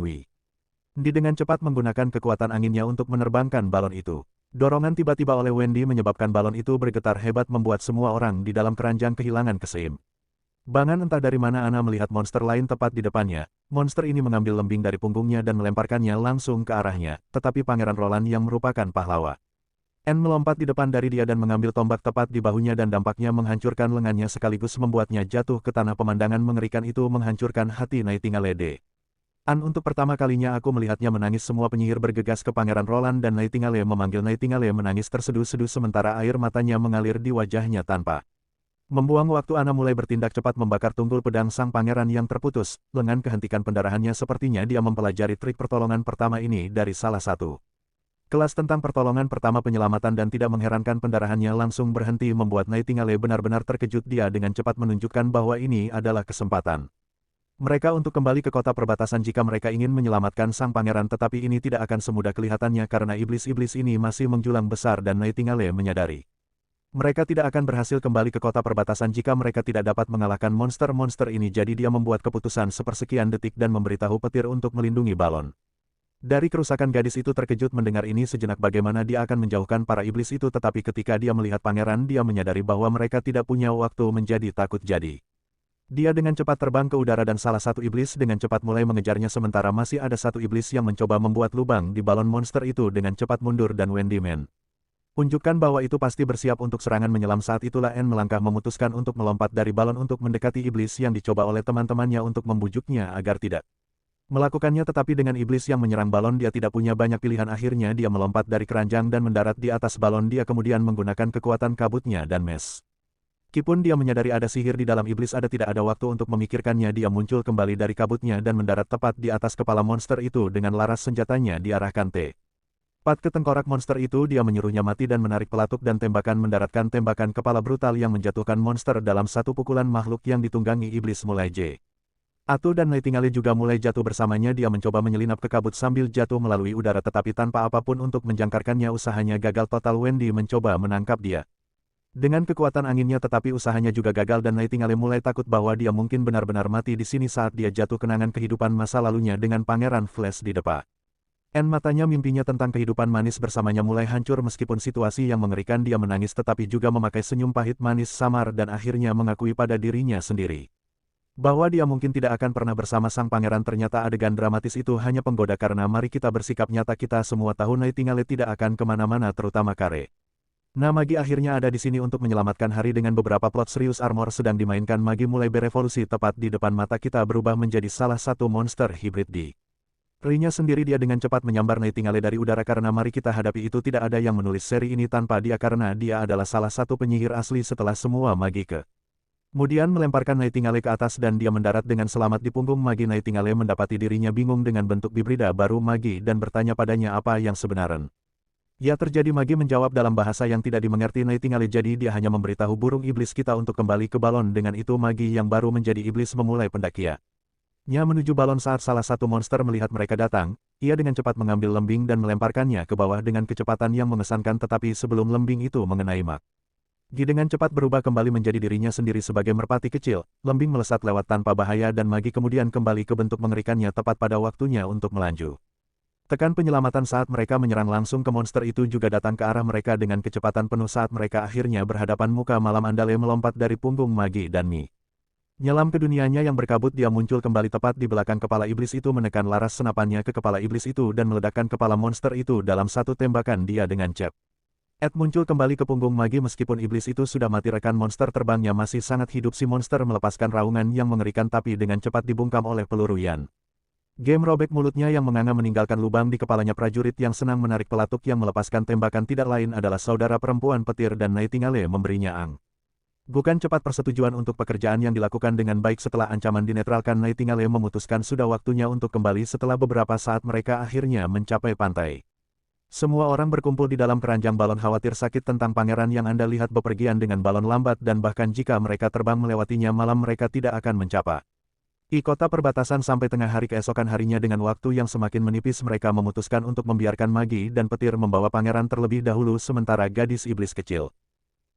dengan cepat menggunakan kekuatan anginnya untuk menerbangkan balon itu. Dorongan tiba-tiba oleh Wendy menyebabkan balon itu bergetar hebat membuat semua orang di dalam keranjang kehilangan keseimbangan. Entah dari mana Anna melihat monster lain tepat di depannya. Monster ini mengambil lembing dari punggungnya dan melemparkannya langsung ke arahnya, tetapi Pangeran Roland yang merupakan pahlawan melompat di depan dari dia dan mengambil tombak tepat di bahunya dan dampaknya menghancurkan lengannya sekaligus membuatnya jatuh ke tanah. Pemandangan mengerikan itu menghancurkan hati Nightingale. Untuk pertama kalinya aku melihatnya menangis. Semua penyihir bergegas ke Pangeran Roland dan Nightingale memanggil. Nightingale menangis terseduh-seduh sementara air matanya mengalir di wajahnya tanpa membuang waktu. Anna mulai bertindak cepat membakar tunggul pedang sang pangeran yang terputus. Lengan kehentikan pendarahannya sepertinya dia mempelajari trik pertolongan pertama ini dari salah satu kelas tentang pertolongan pertama penyelamatan dan tidak mengherankan pendarahannya langsung berhenti membuat Nightingale benar-benar terkejut. Dia dengan cepat menunjukkan bahwa ini adalah kesempatan mereka untuk kembali ke kota perbatasan jika mereka ingin menyelamatkan sang pangeran. Tetapi ini tidak akan semudah kelihatannya karena iblis-iblis ini masih menjulang besar dan Nightingale menyadari mereka tidak akan berhasil kembali ke kota perbatasan jika mereka tidak dapat mengalahkan monster-monster ini. Jadi dia membuat keputusan sepersekian detik dan memberitahu petir untuk melindungi balon. Dari kerusakan gadis itu terkejut mendengar ini sejenak bagaimana dia akan menjauhkan para iblis itu tetapi ketika dia melihat pangeran dia menyadari bahwa mereka tidak punya waktu menjadi takut jadi. Dia dengan cepat terbang ke udara dan salah satu iblis dengan cepat mulai mengejarnya sementara masih ada satu iblis yang mencoba membuat lubang di balon monster itu dengan cepat mundur dan Wendy Man unjukkan bahwa itu pasti bersiap untuk serangan menyelam saat itulah Anne melangkah memutuskan untuk melompat dari balon untuk mendekati iblis yang dicoba oleh teman-temannya untuk membujuknya agar tidak melakukannya tetapi dengan iblis yang menyerang balon dia tidak punya banyak pilihan akhirnya dia melompat dari keranjang dan mendarat di atas balon dia kemudian menggunakan kekuatan kabutnya dan mes. Meskipun dia menyadari ada sihir di dalam iblis tidak ada waktu untuk memikirkannya dia muncul kembali dari kabutnya dan mendarat tepat di atas kepala monster itu dengan laras senjatanya diarahkan tepat ke tengkorak monster itu dia menyuruhnya mati dan menarik pelatuk dan tembakan mendaratkan tembakan kepala brutal yang menjatuhkan monster dalam satu pukulan makhluk yang ditunggangi iblis mulai Atu dan Nightingale juga mulai jatuh bersamanya dia mencoba menyelinap ke kabut sambil jatuh melalui udara tetapi tanpa apapun untuk menjangkarkannya usahanya gagal total Wendy mencoba menangkap dia. Dengan kekuatan anginnya tetapi usahanya juga gagal dan Nightingale mulai takut bahwa dia mungkin benar-benar mati di sini saat dia jatuh kenangan kehidupan masa lalunya dengan Pangeran Flash di depan. Anne matanya mimpinya tentang kehidupan manis bersamanya mulai hancur meskipun situasi yang mengerikan dia menangis tetapi juga memakai senyum pahit manis samar dan akhirnya mengakui pada dirinya sendiri bahwa dia mungkin tidak akan pernah bersama sang pangeran ternyata adegan dramatis itu hanya penggoda karena mari kita bersikap nyata kita semua tahu Nightingale tidak akan kemana-mana terutama Kare. Nah Magi akhirnya ada di sini untuk menyelamatkan hari dengan beberapa plot serius armor sedang dimainkan Magi mulai berevolusi tepat di depan mata kita berubah menjadi salah satu monster hibrid di Rinya sendiri dia dengan cepat menyambar Nightingale dari udara karena mari kita hadapi itu tidak ada yang menulis seri ini tanpa dia karena dia adalah salah satu penyihir asli setelah semua Magi kemudian melemparkan Nightingale ke atas dan dia mendarat dengan selamat di punggung Magi Nightingale mendapati dirinya bingung dengan bentuk bibrida baru Magi dan bertanya padanya apa yang sebenarnya. Ya terjadi Magi menjawab dalam bahasa yang tidak dimengerti Nightingale jadi dia hanya memberitahu burung iblis kita untuk kembali ke balon dengan itu Magi yang baru menjadi iblis memulai pendakiannya menuju balon saat salah satu monster melihat mereka datang, ia dengan cepat mengambil lembing dan melemparkannya ke bawah dengan kecepatan yang mengesankan tetapi sebelum lembing itu mengenai Magi dengan cepat berubah kembali menjadi dirinya sendiri sebagai merpati kecil, lembing melesat lewat tanpa bahaya dan Magi kemudian kembali ke bentuk mengerikannya tepat pada waktunya untuk melaju. Tekan penyelamatan saat mereka menyerang langsung ke monster itu juga datang ke arah mereka dengan kecepatan penuh saat mereka akhirnya berhadapan muka malam Andale melompat dari punggung Magi dan Mi. Nyelam ke dunianya yang berkabut dia muncul kembali tepat di belakang kepala iblis itu menekan laras senapannya ke kepala iblis itu dan meledakkan kepala monster itu dalam satu tembakan dia dengan cepat. Ed muncul kembali ke punggung Magi meskipun iblis itu sudah mati rekan monster terbangnya masih sangat hidup si monster melepaskan raungan yang mengerikan tapi dengan cepat dibungkam oleh peluru Yan. Game robek mulutnya yang menganga meninggalkan lubang di kepalanya prajurit yang senang menarik pelatuk yang melepaskan tembakan tidak lain adalah saudara perempuan petir dan Nightingale memberinya bukan cepat persetujuan untuk pekerjaan yang dilakukan dengan baik setelah ancaman dinetralkan Nightingale memutuskan sudah waktunya untuk kembali setelah beberapa saat mereka akhirnya mencapai pantai. Semua orang berkumpul di dalam keranjang balon khawatir sakit tentang pangeran yang Anda lihat bepergian dengan balon lambat dan bahkan jika mereka terbang melewatinya malam mereka tidak akan mencapai kota perbatasan sampai tengah hari keesokan harinya dengan waktu yang semakin menipis mereka memutuskan untuk membiarkan Magi dan petir membawa pangeran terlebih dahulu sementara gadis iblis kecil.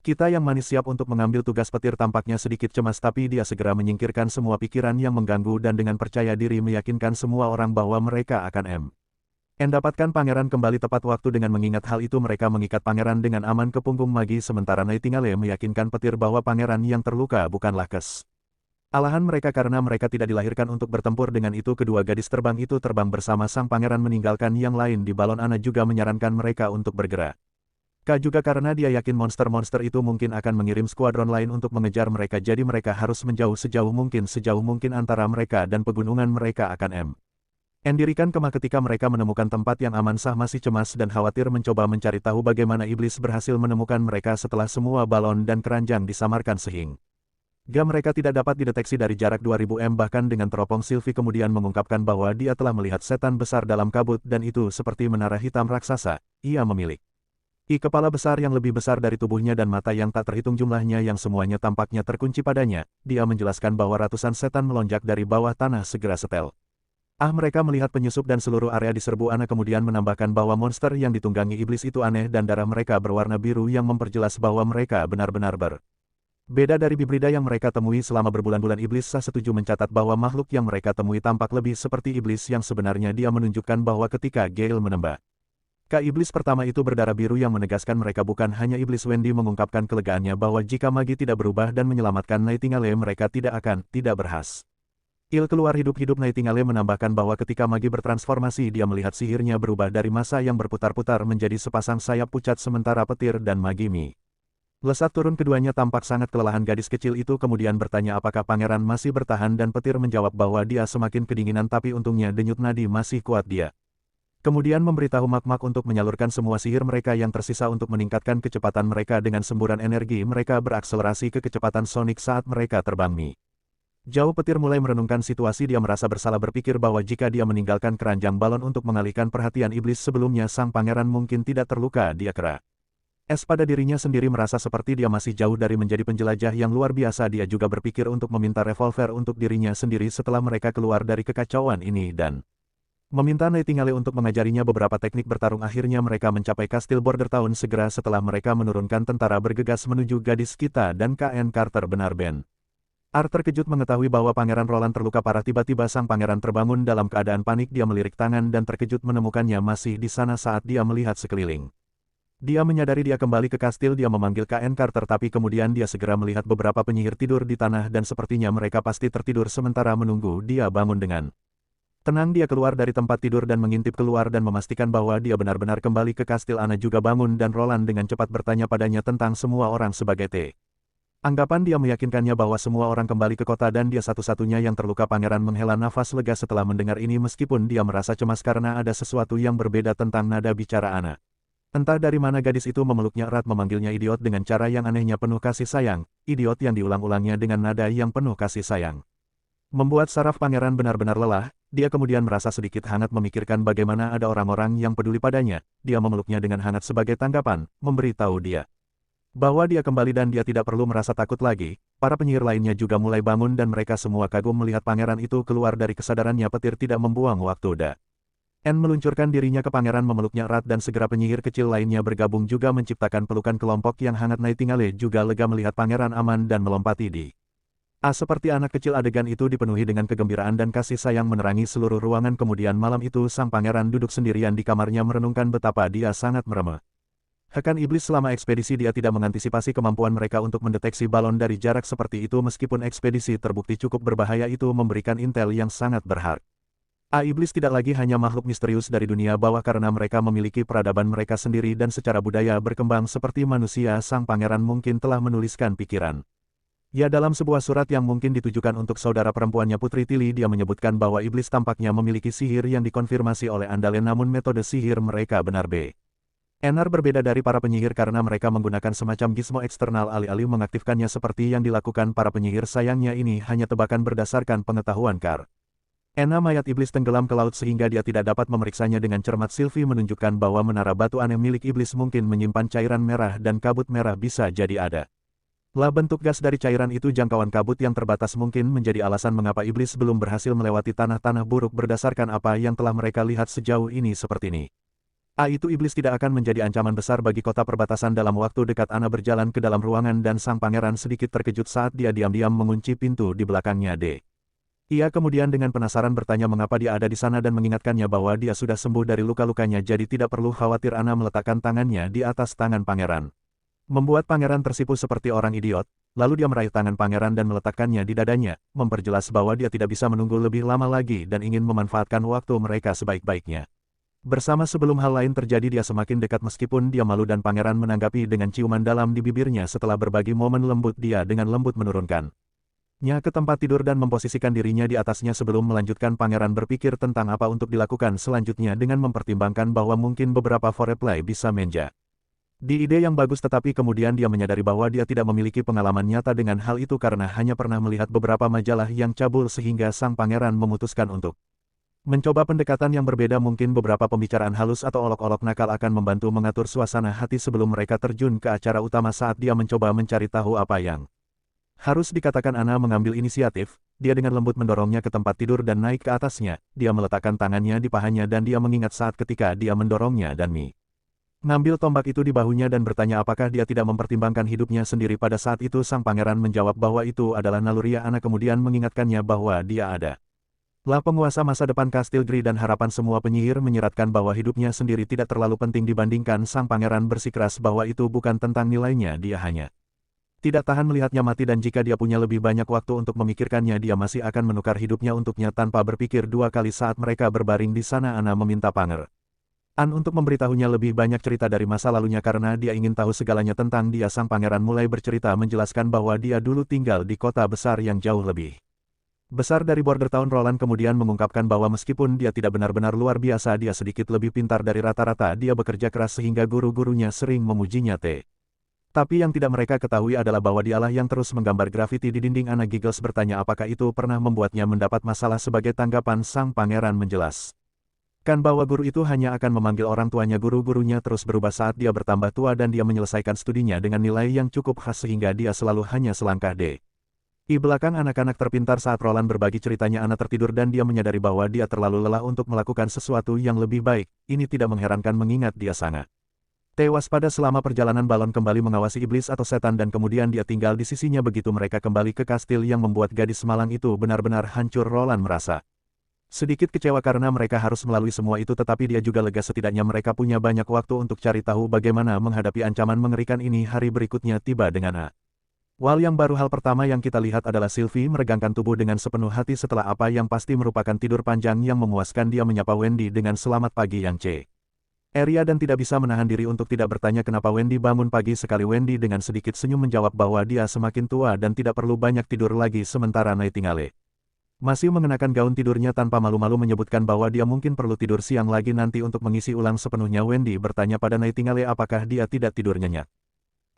Kita yang manis siap untuk mengambil tugas petir tampaknya sedikit cemas tapi dia segera menyingkirkan semua pikiran yang mengganggu dan dengan percaya diri meyakinkan semua orang bahwa mereka akan mendapatkan pangeran kembali tepat waktu dengan mengingat hal itu mereka mengikat pangeran dengan aman ke punggung Magi sementara Nightingale meyakinkan petir bahwa pangeran yang terluka bukanlah kesalahan mereka karena mereka tidak dilahirkan untuk bertempur dengan itu kedua gadis terbang itu terbang bersama sang pangeran meninggalkan yang lain di balon Ana juga menyarankan mereka untuk bergerak. Juga karena dia yakin monster-monster itu mungkin akan mengirim skuadron lain untuk mengejar mereka jadi mereka harus menjauh sejauh mungkin antara mereka dan pegunungan mereka akan dirikan kemah ketika mereka menemukan tempat yang aman sah masih cemas dan khawatir mencoba mencari tahu bagaimana iblis berhasil menemukan mereka setelah semua balon dan keranjang disamarkan sehingga mereka tidak dapat dideteksi dari jarak 2000 m bahkan dengan teropong Sylvie kemudian mengungkapkan bahwa dia telah melihat setan besar dalam kabut dan itu seperti menara hitam raksasa, ia memiliki kepala besar yang lebih besar dari tubuhnya dan mata yang tak terhitung jumlahnya yang semuanya tampaknya terkunci padanya, dia menjelaskan bahwa ratusan setan melonjak dari bawah tanah segera setel. Mereka melihat penyusup dan seluruh area diserbu Ana kemudian menambahkan bahwa monster yang ditunggangi iblis itu aneh dan darah mereka berwarna biru yang memperjelas bahwa mereka benar-benar Beda dari Bibrida yang mereka temui selama berbulan-bulan, iblis Sah setuju mencatat bahwa makhluk yang mereka temui tampak lebih seperti iblis yang sebenarnya. Dia menunjukkan bahwa ketika Gale menembak, iblis pertama itu berdarah biru yang menegaskan mereka bukan hanya iblis. Wendy mengungkapkan kelegaannya bahwa jika magi tidak berubah dan menyelamatkan Nightingale, mereka tidak berhas. Il keluar hidup-hidup. Nightingale menambahkan bahwa ketika magi bertransformasi, dia melihat sihirnya berubah dari massa yang berputar-putar menjadi sepasang sayap pucat, sementara petir dan Magimi lesat turun. Keduanya tampak sangat kelelahan. Gadis kecil itu kemudian bertanya apakah pangeran masih bertahan, dan petir menjawab bahwa dia semakin kedinginan, tapi untungnya denyut nadi masih kuat. Dia kemudian memberitahu Mak-Mak untuk menyalurkan semua sihir mereka yang tersisa untuk meningkatkan kecepatan mereka. Dengan semburan energi, mereka berakselerasi ke kecepatan sonik saat mereka terbang jauh. Petir mulai merenungkan situasi. Dia merasa bersalah berpikir bahwa jika dia meninggalkan keranjang balon untuk mengalihkan perhatian iblis sebelumnya, sang pangeran mungkin tidak terluka. Dia kera pada dirinya sendiri, merasa seperti dia masih jauh dari menjadi penjelajah yang luar biasa. Dia juga berpikir untuk meminta revolver untuk dirinya sendiri setelah mereka keluar dari kekacauan ini dan meminta Nightingale untuk mengajarinya beberapa teknik bertarung. Akhirnya mereka mencapai kastil Bordertown segera setelah mereka menurunkan tentara bergegas menuju gadis kita dan KN Carter. Benar, Ben. Ar terkejut mengetahui bahwa Pangeran Roland terluka parah. Tiba-tiba sang pangeran terbangun dalam keadaan panik. Dia melirik tangan dan terkejut menemukannya masih di sana. Saat dia melihat sekeliling, dia menyadari dia kembali ke kastil. Dia memanggil KN Carter, tapi kemudian dia segera melihat beberapa penyihir tidur di tanah dan sepertinya mereka pasti tertidur sementara menunggu dia bangun. Dengan tenang dia keluar dari tempat tidur dan mengintip keluar dan memastikan bahwa dia benar-benar kembali ke kastil. Ana juga bangun dan Roland dengan cepat bertanya padanya tentang semua orang sebagai anggapan dia meyakinkannya bahwa semua orang kembali ke kota dan dia satu-satunya yang terluka. Pangeran menghela nafas lega setelah mendengar ini, meskipun dia merasa cemas karena ada sesuatu yang berbeda tentang nada bicara Ana. Entah dari mana gadis itu memeluknya erat, memanggilnya idiot dengan cara yang anehnya penuh kasih sayang. Idiot yang diulang-ulangnya dengan nada yang penuh kasih sayang membuat saraf pangeran benar-benar lelah. Dia kemudian merasa sedikit hangat memikirkan bagaimana ada orang-orang yang peduli padanya. Dia memeluknya dengan hangat sebagai tanggapan, memberitahu dia bahwa dia kembali dan dia tidak perlu merasa takut lagi. Para penyihir lainnya juga mulai bangun dan mereka semua kagum melihat pangeran itu keluar dari kesadarannya. Petir tidak membuang waktu. Anne meluncurkan dirinya ke pangeran, memeluknya erat dan segera penyihir kecil lainnya bergabung juga menciptakan pelukan kelompok yang hangat. Nightingale juga lega melihat pangeran aman dan melompati seperti anak kecil. Adegan itu dipenuhi dengan kegembiraan dan kasih sayang menerangi seluruh ruangan. Kemudian malam itu sang pangeran duduk sendirian di kamarnya merenungkan betapa dia sangat meremehkan iblis selama ekspedisi. Dia tidak mengantisipasi kemampuan mereka untuk mendeteksi balon dari jarak seperti itu. Meskipun ekspedisi terbukti cukup berbahaya, itu memberikan intel yang sangat berharga. Iblis tidak lagi hanya makhluk misterius dari dunia bawah karena mereka memiliki peradaban mereka sendiri dan secara budaya berkembang seperti manusia. Sang pangeran mungkin telah menuliskan pikiran dalam sebuah surat yang mungkin ditujukan untuk saudara perempuannya Putri Tilly. Dia menyebutkan bahwa iblis tampaknya memiliki sihir yang dikonfirmasi oleh Andalen, namun metode sihir mereka benar-benar berbeda dari para penyihir karena mereka menggunakan semacam gizmo eksternal alih-alih mengaktifkannya seperti yang dilakukan para penyihir. Sayangnya ini hanya tebakan berdasarkan pengetahuan mayat iblis tenggelam ke laut sehingga dia tidak dapat memeriksanya dengan cermat. Sylvie menunjukkan bahwa menara batu aneh milik iblis mungkin menyimpan cairan merah dan kabut merah bisa jadi ada bentuk gas dari cairan itu. Jangkauan kabut yang terbatas mungkin menjadi alasan mengapa iblis belum berhasil melewati tanah-tanah buruk berdasarkan apa yang telah mereka lihat sejauh ini. Seperti ini, itu iblis tidak akan menjadi ancaman besar bagi kota perbatasan dalam waktu dekat. Ana berjalan ke dalam ruangan dan sang pangeran sedikit terkejut saat dia diam-diam mengunci pintu di belakangnya. Ia kemudian dengan penasaran bertanya mengapa dia ada di sana dan mengingatkannya bahwa dia sudah sembuh dari luka-lukanya, jadi tidak perlu khawatir. Ana meletakkan tangannya di atas tangan pangeran, membuat pangeran tersipu seperti orang idiot. Lalu dia meraih tangan pangeran dan meletakkannya di dadanya, memperjelas bahwa dia tidak bisa menunggu lebih lama lagi dan ingin memanfaatkan waktu mereka sebaik-baiknya bersama. Sebelum hal lain terjadi, dia semakin dekat meskipun dia malu dan pangeran menanggapi dengan ciuman dalam di bibirnya. Setelah berbagi momen lembut, dia dengan lembut menurunkan ke tempat tidur dan memposisikan dirinya di atasnya. Sebelum melanjutkan, pangeran berpikir tentang apa untuk dilakukan selanjutnya dengan mempertimbangkan bahwa mungkin beberapa foreplay bisa menjadi ide yang bagus, tetapi kemudian dia menyadari bahwa dia tidak memiliki pengalaman nyata dengan hal itu karena hanya pernah melihat beberapa majalah yang cabul, sehingga sang pangeran memutuskan untuk mencoba pendekatan yang berbeda. Mungkin beberapa pembicaraan halus atau olok-olok nakal akan membantu mengatur suasana hati sebelum mereka terjun ke acara utama. Saat dia mencoba mencari tahu apa yang harus dikatakan, Ana mengambil inisiatif. Dia dengan lembut mendorongnya ke tempat tidur dan naik ke atasnya. Dia meletakkan tangannya di pahanya dan dia mengingat saat ketika dia mendorongnya dan Ngambil tombak itu di bahunya dan bertanya apakah dia tidak mempertimbangkan hidupnya sendiri. Pada saat itu sang pangeran menjawab bahwa itu adalah naluri anak, kemudian mengingatkannya bahwa dia ada. Lah penguasa masa depan Kastil Gri dan harapan semua penyihir menyeratkan bahwa hidupnya sendiri tidak terlalu penting dibandingkan. Sang pangeran bersikeras bahwa itu bukan tentang nilainya, dia hanya tidak tahan melihatnya mati dan jika dia punya lebih banyak waktu untuk memikirkannya dia masih akan menukar hidupnya untuknya. Tanpa berpikir dua kali saat mereka berbaring di sana, Ana meminta Pangeran untuk memberitahunya lebih banyak cerita dari masa lalunya karena dia ingin tahu segalanya tentang dia. Sang pangeran mulai bercerita menjelaskan bahwa dia dulu tinggal di kota besar yang jauh lebih besar dari Border Town. Roland kemudian mengungkapkan bahwa meskipun dia tidak benar-benar luar biasa, dia sedikit lebih pintar dari rata-rata. Dia bekerja keras sehingga guru-gurunya sering memujinya. Tapi yang tidak mereka ketahui adalah bahwa dialah yang terus menggambar grafiti di dinding. Ana Giggles bertanya apakah itu pernah membuatnya mendapat masalah. Sebagai tanggapan, sang pangeran menjelaskan bahwa guru itu hanya akan memanggil orang tuanya. Guru-gurunya terus berubah saat dia bertambah tua dan dia menyelesaikan studinya dengan nilai yang cukup khas sehingga dia selalu hanya selangkah di belakang anak-anak terpintar. Saat Roland berbagi ceritanya, Ana tertidur dan dia menyadari bahwa dia terlalu lelah untuk melakukan sesuatu yang lebih baik. Ini tidak mengherankan mengingat dia sangat tewas pada selama perjalanan. Balon kembali mengawasi iblis atau setan dan kemudian dia tinggal di sisinya begitu mereka kembali ke kastil yang membuat gadis semalang itu benar-benar hancur. Roland merasa sedikit kecewa karena mereka harus melalui semua itu, tetapi dia juga lega setidaknya mereka punya banyak waktu untuk cari tahu bagaimana menghadapi ancaman mengerikan ini. Hari berikutnya tiba dengan Wal yang baru. Hal pertama yang kita lihat adalah Sylvie meregangkan tubuh dengan sepenuh hati setelah apa yang pasti merupakan tidur panjang yang memuaskan. Dia menyapa Wendy dengan selamat pagi yang ceria dan tidak bisa menahan diri untuk tidak bertanya kenapa Wendy bangun pagi sekali. Wendy dengan sedikit senyum menjawab bahwa dia semakin tua dan tidak perlu banyak tidur lagi. Sementara Nightingale masih mengenakan gaun tidurnya tanpa malu-malu menyebutkan bahwa dia mungkin perlu tidur siang lagi nanti untuk mengisi ulang sepenuhnya. Wendy bertanya pada Nightingale apakah dia tidak tidur nyenyak.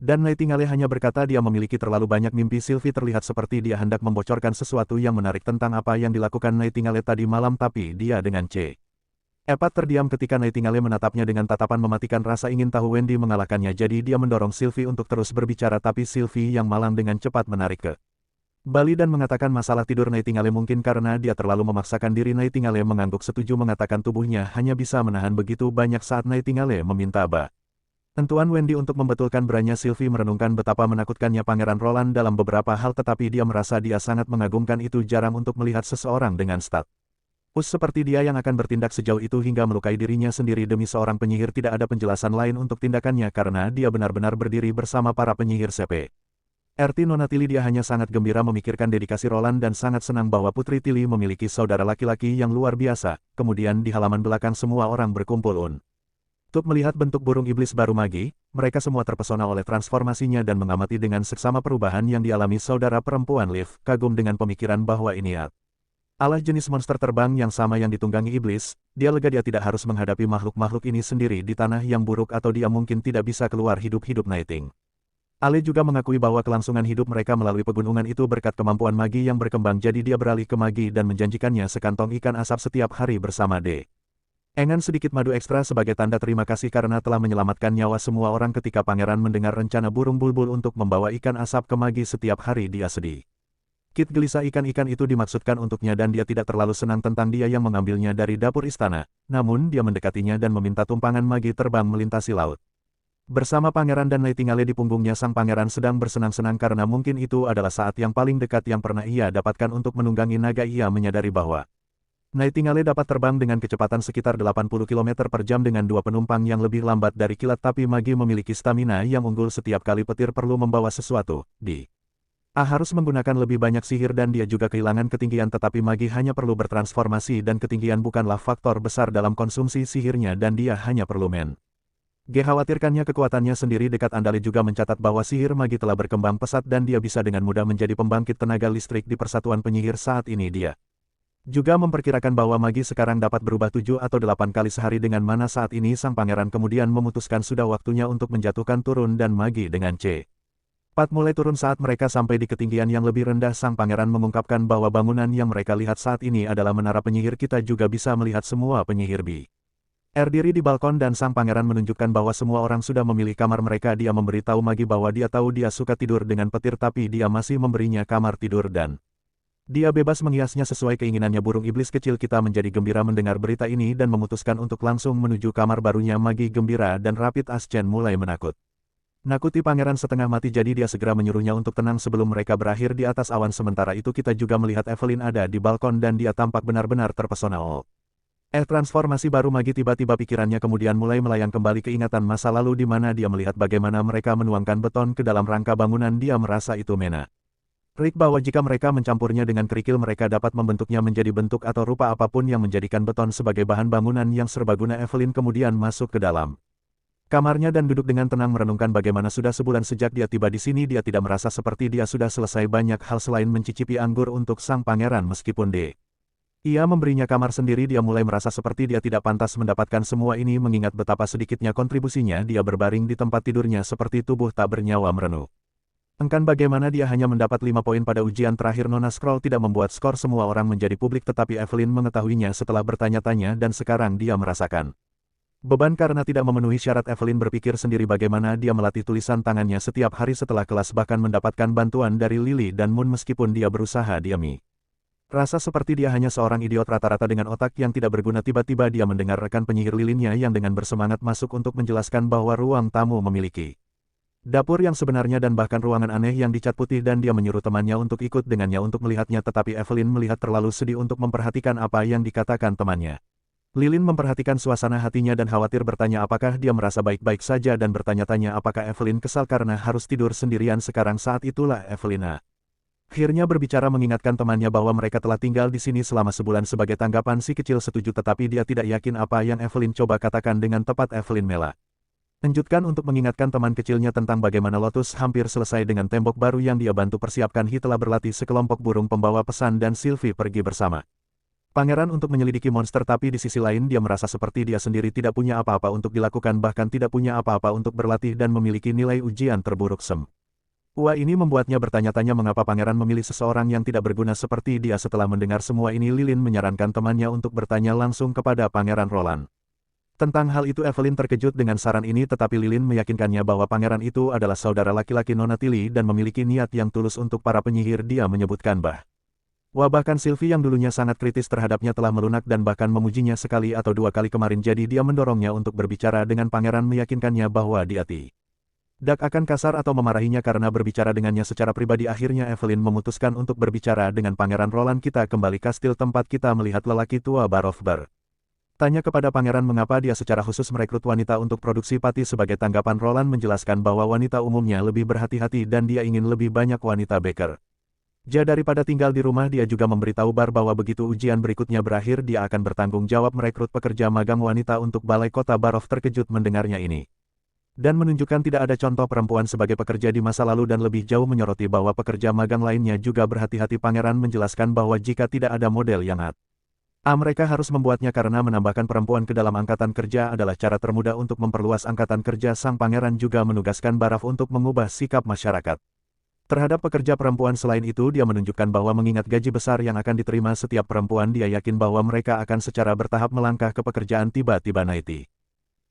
Dan Nightingale hanya berkata dia memiliki terlalu banyak mimpi. Sylvie terlihat seperti dia hendak membocorkan sesuatu yang menarik tentang apa yang dilakukan Nightingale tadi malam, tapi dia dengan cepat terdiam ketika Nightingale menatapnya dengan tatapan mematikan. Rasa ingin tahu Wendy mengalahkannya, jadi dia mendorong Sylvie untuk terus berbicara, tapi Sylvie yang malang dengan cepat menarik ke Bali dan mengatakan masalah tidur Nightingale mungkin karena dia terlalu memaksakan diri. Nightingale mengangguk setuju mengatakan tubuhnya hanya bisa menahan begitu banyak saat Nightingale meminta bantuan Wendy untuk membetulkan branya. Sylvie merenungkan betapa menakutkannya Pangeran Roland dalam beberapa hal, tetapi dia merasa dia sangat mengagumkan itu. Jarang untuk melihat seseorang dengan status seperti dia yang akan bertindak sejauh itu hingga melukai dirinya sendiri demi seorang penyihir. Tidak ada penjelasan lain untuk tindakannya karena dia benar-benar berdiri bersama para penyihir RT Nona Tilly. Dia hanya sangat gembira memikirkan dedikasi Roland dan sangat senang bahwa Putri Tilly memiliki saudara laki-laki yang luar biasa. Kemudian di halaman belakang semua orang berkumpul untuk melihat bentuk burung iblis baru Magi. Mereka semua terpesona oleh transformasinya dan mengamati dengan seksama perubahan yang dialami saudara perempuan Liv. Kagum dengan pemikiran bahwa ini adalah jenis monster terbang yang sama yang ditunggangi iblis. Dia lega dia tidak harus menghadapi makhluk-makhluk ini sendiri di tanah yang buruk atau dia mungkin tidak bisa keluar hidup-hidup. Ale juga mengakui bahwa kelangsungan hidup mereka melalui pegunungan itu berkat kemampuan Magi yang berkembang, jadi dia beralih ke Magi dan menjanjikannya sekantong ikan asap setiap hari bersama Engan sedikit madu ekstra sebagai tanda terima kasih karena telah menyelamatkan nyawa semua orang. Ketika pangeran mendengar rencana burung bulbul untuk membawa ikan asap ke Magi setiap hari, dia sedih. Kit gelisah ikan-ikan itu dimaksudkan untuknya dan dia tidak terlalu senang tentang dia yang mengambilnya dari dapur istana. Namun dia mendekatinya dan meminta tumpangan Magi terbang melintasi laut. Bersama pangeran dan Nightingale di punggungnya, sang pangeran sedang bersenang-senang karena mungkin itu adalah saat yang paling dekat yang pernah ia dapatkan untuk menunggangi naga. Ia menyadari bahwa Nightingale dapat terbang dengan kecepatan sekitar 80 km per jam dengan dua penumpang yang lebih lambat dari kilat, tapi Magi memiliki stamina yang unggul. Setiap kali petir perlu membawa sesuatu, harus menggunakan lebih banyak sihir dan dia juga kehilangan ketinggian, tetapi Magi hanya perlu bertransformasi dan ketinggian bukanlah faktor besar dalam konsumsi sihirnya dan dia hanya perlu khawatirkannya kekuatannya sendiri. Dekat Andale juga mencatat bahwa sihir Magi telah berkembang pesat dan dia bisa dengan mudah menjadi pembangkit tenaga listrik di persatuan penyihir saat ini. Dia juga memperkirakan bahwa Magi sekarang dapat berubah 7 atau 8 kali sehari. Dengan mana saat ini sang pangeran kemudian memutuskan sudah waktunya untuk menjatuhkan turun dan Magi dengan cepat mulai turun. Saat mereka sampai di ketinggian yang lebih rendah, sang pangeran mengungkapkan bahwa bangunan yang mereka lihat saat ini adalah menara penyihir. Kita juga bisa melihat semua penyihir berdiri di balkon dan sang pangeran menunjukkan bahwa semua orang sudah memilih kamar mereka. Dia memberitahu Magi bahwa dia tahu dia suka tidur dengan petir, tapi dia masih memberinya kamar tidur dan Dia bebas menghiasnya sesuai keinginannya. Burung iblis kecil kita menjadi gembira mendengar berita ini dan memutuskan untuk langsung menuju kamar barunya. Magi gembira dan Rapid Ascent mulai menakut. Nakuti pangeran setengah mati, jadi dia segera menyuruhnya untuk tenang sebelum mereka berakhir di atas awan. Sementara itu kita juga melihat Evelyn ada di balkon dan dia tampak benar-benar terpesona. Transformasi baru Magi, tiba-tiba pikirannya kemudian mulai melayang kembali ke ingatan masa lalu di mana dia melihat bagaimana mereka menuangkan beton ke dalam rangka bangunan. Dia merasa itu mena. Rick bahwa jika mereka mencampurnya dengan kerikil mereka dapat membentuknya menjadi bentuk atau rupa apapun yang menjadikan beton sebagai bahan bangunan yang serbaguna. Evelyn kemudian masuk ke dalam kamarnya dan duduk dengan tenang merenungkan bagaimana sudah sebulan sejak dia tiba di sini. Dia tidak merasa seperti dia sudah selesai banyak hal selain mencicipi anggur untuk sang pangeran. Meskipun ia memberinya kamar sendiri, dia mulai merasa seperti dia tidak pantas mendapatkan semua ini. Mengingat betapa sedikitnya kontribusinya, dia berbaring di tempat tidurnya seperti tubuh tak bernyawa merenung. Engkan bagaimana dia hanya mendapat 5 poin pada ujian terakhir. Nona Scroll tidak membuat skor semua orang menjadi publik, tetapi Evelyn mengetahuinya setelah bertanya-tanya dan sekarang dia merasakan beban karena tidak memenuhi syarat. Evelyn berpikir sendiri bagaimana dia melatih tulisan tangannya setiap hari setelah kelas, bahkan mendapatkan bantuan dari Lily dan Moon meskipun dia berusaha diami. Rasa seperti dia hanya seorang idiot rata-rata dengan otak yang tidak berguna. Tiba-tiba dia mendengar rekan penyihir lilinnya yang dengan bersemangat masuk untuk menjelaskan bahwa ruang tamu memiliki dapur yang sebenarnya dan bahkan ruangan aneh yang dicat putih, dan dia menyuruh temannya untuk ikut dengannya untuk melihatnya. Tetapi Evelyn melihat terlalu sedih untuk memperhatikan apa yang dikatakan temannya. Lilin memperhatikan suasana hatinya dan khawatir bertanya apakah dia merasa baik-baik saja dan bertanya-tanya apakah Evelyn kesal karena harus tidur sendirian sekarang. Saat itulah Evelyn akhirnya berbicara mengingatkan temannya bahwa mereka telah tinggal di sini selama sebulan. Sebagai tanggapan si kecil setuju, tetapi dia tidak yakin apa yang Evelyn coba katakan dengan tepat. Evelyn lanjutkan untuk mengingatkan teman kecilnya tentang bagaimana Lotus hampir selesai dengan tembok baru yang dia bantu persiapkan. He telah berlatih sekelompok burung pembawa pesan dan Sylvie pergi bersama pangeran untuk menyelidiki monster, tapi di sisi lain dia merasa seperti dia sendiri tidak punya apa-apa untuk dilakukan, bahkan tidak punya apa-apa untuk berlatih dan memiliki nilai ujian terburuk. Ini membuatnya bertanya-tanya mengapa pangeran memilih seseorang yang tidak berguna seperti dia. Setelah mendengar semua ini, Lilin menyarankan temannya untuk bertanya langsung kepada Pangeran Roland. Tentang hal itu Evelyn terkejut dengan saran ini, tetapi Lilin meyakinkannya bahwa pangeran itu adalah saudara laki-laki Nona Tilly dan memiliki niat yang tulus untuk para penyihir. Dia menyebutkan bahkan Sylvie yang dulunya sangat kritis terhadapnya telah melunak dan bahkan memujinya sekali atau dua kali kemarin. Jadi dia mendorongnya untuk berbicara dengan pangeran, meyakinkannya bahwa dia tidak akan kasar atau memarahinya karena berbicara dengannya secara pribadi. Akhirnya Evelyn memutuskan untuk berbicara dengan Pangeran Roland. Kita kembali kastil tempat kita melihat lelaki tua Barof tanya kepada pangeran mengapa dia secara khusus merekrut wanita untuk produksi pati. Sebagai tanggapan, Roland menjelaskan bahwa wanita umumnya lebih berhati-hati dan dia ingin lebih banyak wanita baker. Daripada tinggal di rumah. Dia juga memberitahu Bar bahwa begitu ujian berikutnya berakhir dia akan bertanggung jawab merekrut pekerja magang wanita untuk balai kota. Barof terkejut mendengarnya ini dan menunjukkan tidak ada contoh perempuan sebagai pekerja di masa lalu dan lebih jauh menyoroti bahwa pekerja magang lainnya juga berhati-hati. Pangeran menjelaskan bahwa jika tidak ada model yang mereka harus membuatnya karena menambahkan perempuan ke dalam angkatan kerja adalah cara termudah untuk memperluas angkatan kerja. Sang pangeran juga menugaskan Baraf untuk mengubah sikap masyarakat terhadap pekerja perempuan. Selain itu dia menunjukkan bahwa mengingat gaji besar yang akan diterima setiap perempuan, dia yakin bahwa mereka akan secara bertahap melangkah ke pekerjaan. Tiba-tiba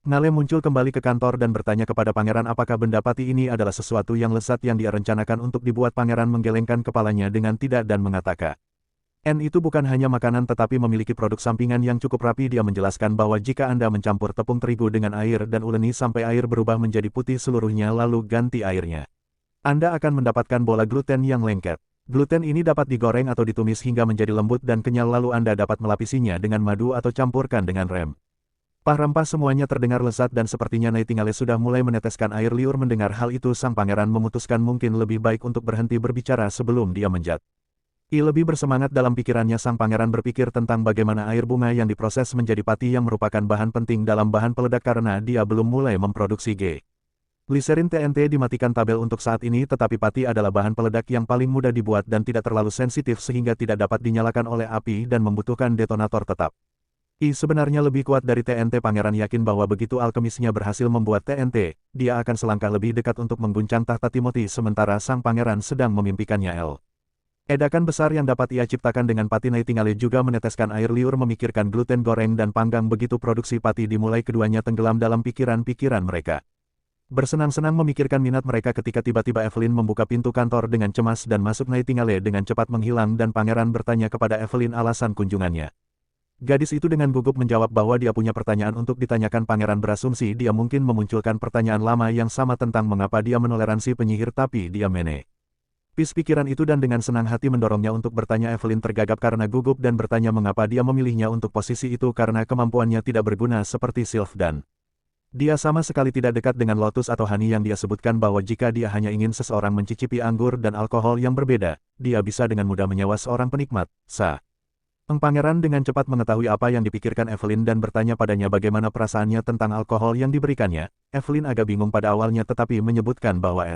Nale muncul kembali ke kantor dan bertanya kepada pangeran apakah benda pati ini adalah sesuatu yang lezat yang dia rencanakan untuk dibuat. Pangeran menggelengkan kepalanya dengan tidak dan mengatakan itu bukan hanya makanan tetapi memiliki produk sampingan yang cukup rapi. Dia menjelaskan bahwa jika Anda mencampur tepung terigu dengan air dan uleni sampai air berubah menjadi putih seluruhnya lalu ganti airnya, Anda akan mendapatkan bola gluten yang lengket. Gluten ini dapat digoreng atau ditumis hingga menjadi lembut dan kenyal, lalu Anda dapat melapisinya dengan madu atau campurkan dengan rem. Rempah semuanya terdengar lezat dan sepertinya Nightingale sudah mulai meneteskan air liur. Mendengar hal itu sang pangeran memutuskan mungkin lebih baik untuk berhenti berbicara sebelum dia lebih bersemangat. Dalam pikirannya sang pangeran berpikir tentang bagaimana air bunga yang diproses menjadi pati yang merupakan bahan penting dalam bahan peledak karena dia belum mulai memproduksi gliserin TNT. Dimatikan tabel untuk saat ini, tetapi pati adalah bahan peledak yang paling mudah dibuat dan tidak terlalu sensitif sehingga tidak dapat dinyalakan oleh api dan membutuhkan detonator tetap. Sebenarnya lebih kuat dari TNT. Pangeran yakin bahwa begitu alkemisnya berhasil membuat TNT, dia akan selangkah lebih dekat untuk mengguncang tahta Timothy. Sementara sang pangeran sedang memimpikannya ledakan besar yang dapat ia ciptakan dengan pati. Nightingale juga meneteskan air liur memikirkan gluten goreng dan panggang. Begitu produksi pati dimulai keduanya tenggelam dalam pikiran-pikiran mereka. Bersenang-senang memikirkan minat mereka ketika tiba-tiba Evelyn membuka pintu kantor dengan cemas dan masuk. Nightingale dengan cepat menghilang dan pangeran bertanya kepada Evelyn alasan kunjungannya. Gadis itu dengan gugup menjawab bahwa dia punya pertanyaan untuk ditanyakan. Pangeran berasumsi dia mungkin memunculkan pertanyaan lama yang sama tentang mengapa dia menoleransi penyihir tapi dia menepis pikiran itu dan dengan senang hati mendorongnya untuk bertanya. Evelyn tergagap karena gugup dan bertanya mengapa dia memilihnya untuk posisi itu karena kemampuannya tidak berguna seperti Sylph dan dia sama sekali tidak dekat dengan Lotus atau Honey yang dia sebutkan bahwa jika dia hanya ingin seseorang mencicipi anggur dan alkohol yang berbeda, dia bisa dengan mudah menyewa seorang penikmat. Pangeran dengan cepat mengetahui apa yang dipikirkan Evelyn dan bertanya padanya bagaimana perasaannya tentang alkohol yang diberikannya. Evelyn agak bingung pada awalnya tetapi menyebutkan bahwa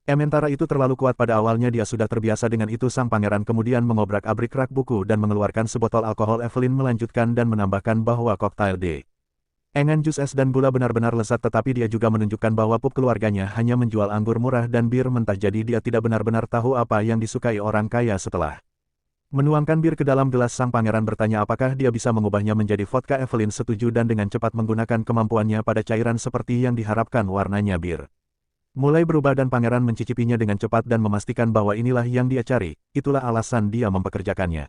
sementara itu terlalu kuat pada awalnya. Dia sudah terbiasa dengan itu. Sang pangeran kemudian mengobrak-abrik rak buku dan mengeluarkan sebotol alkohol. Evelyn melanjutkan dan menambahkan bahwa koktail dengan jus es dan gula benar-benar lezat tetapi dia juga menunjukkan bahwa pub keluarganya hanya menjual anggur murah dan bir mentah jadi dia tidak benar-benar tahu apa yang disukai orang kaya. Setelah menuangkan bir ke dalam gelas, sang pangeran bertanya apakah dia bisa mengubahnya menjadi vodka. Evelyn setuju dan dengan cepat menggunakan kemampuannya pada cairan seperti yang diharapkan warnanya bir mulai berubah dan pangeran mencicipinya dengan cepat dan memastikan bahwa inilah yang dia cari. Itulah alasan dia mempekerjakannya.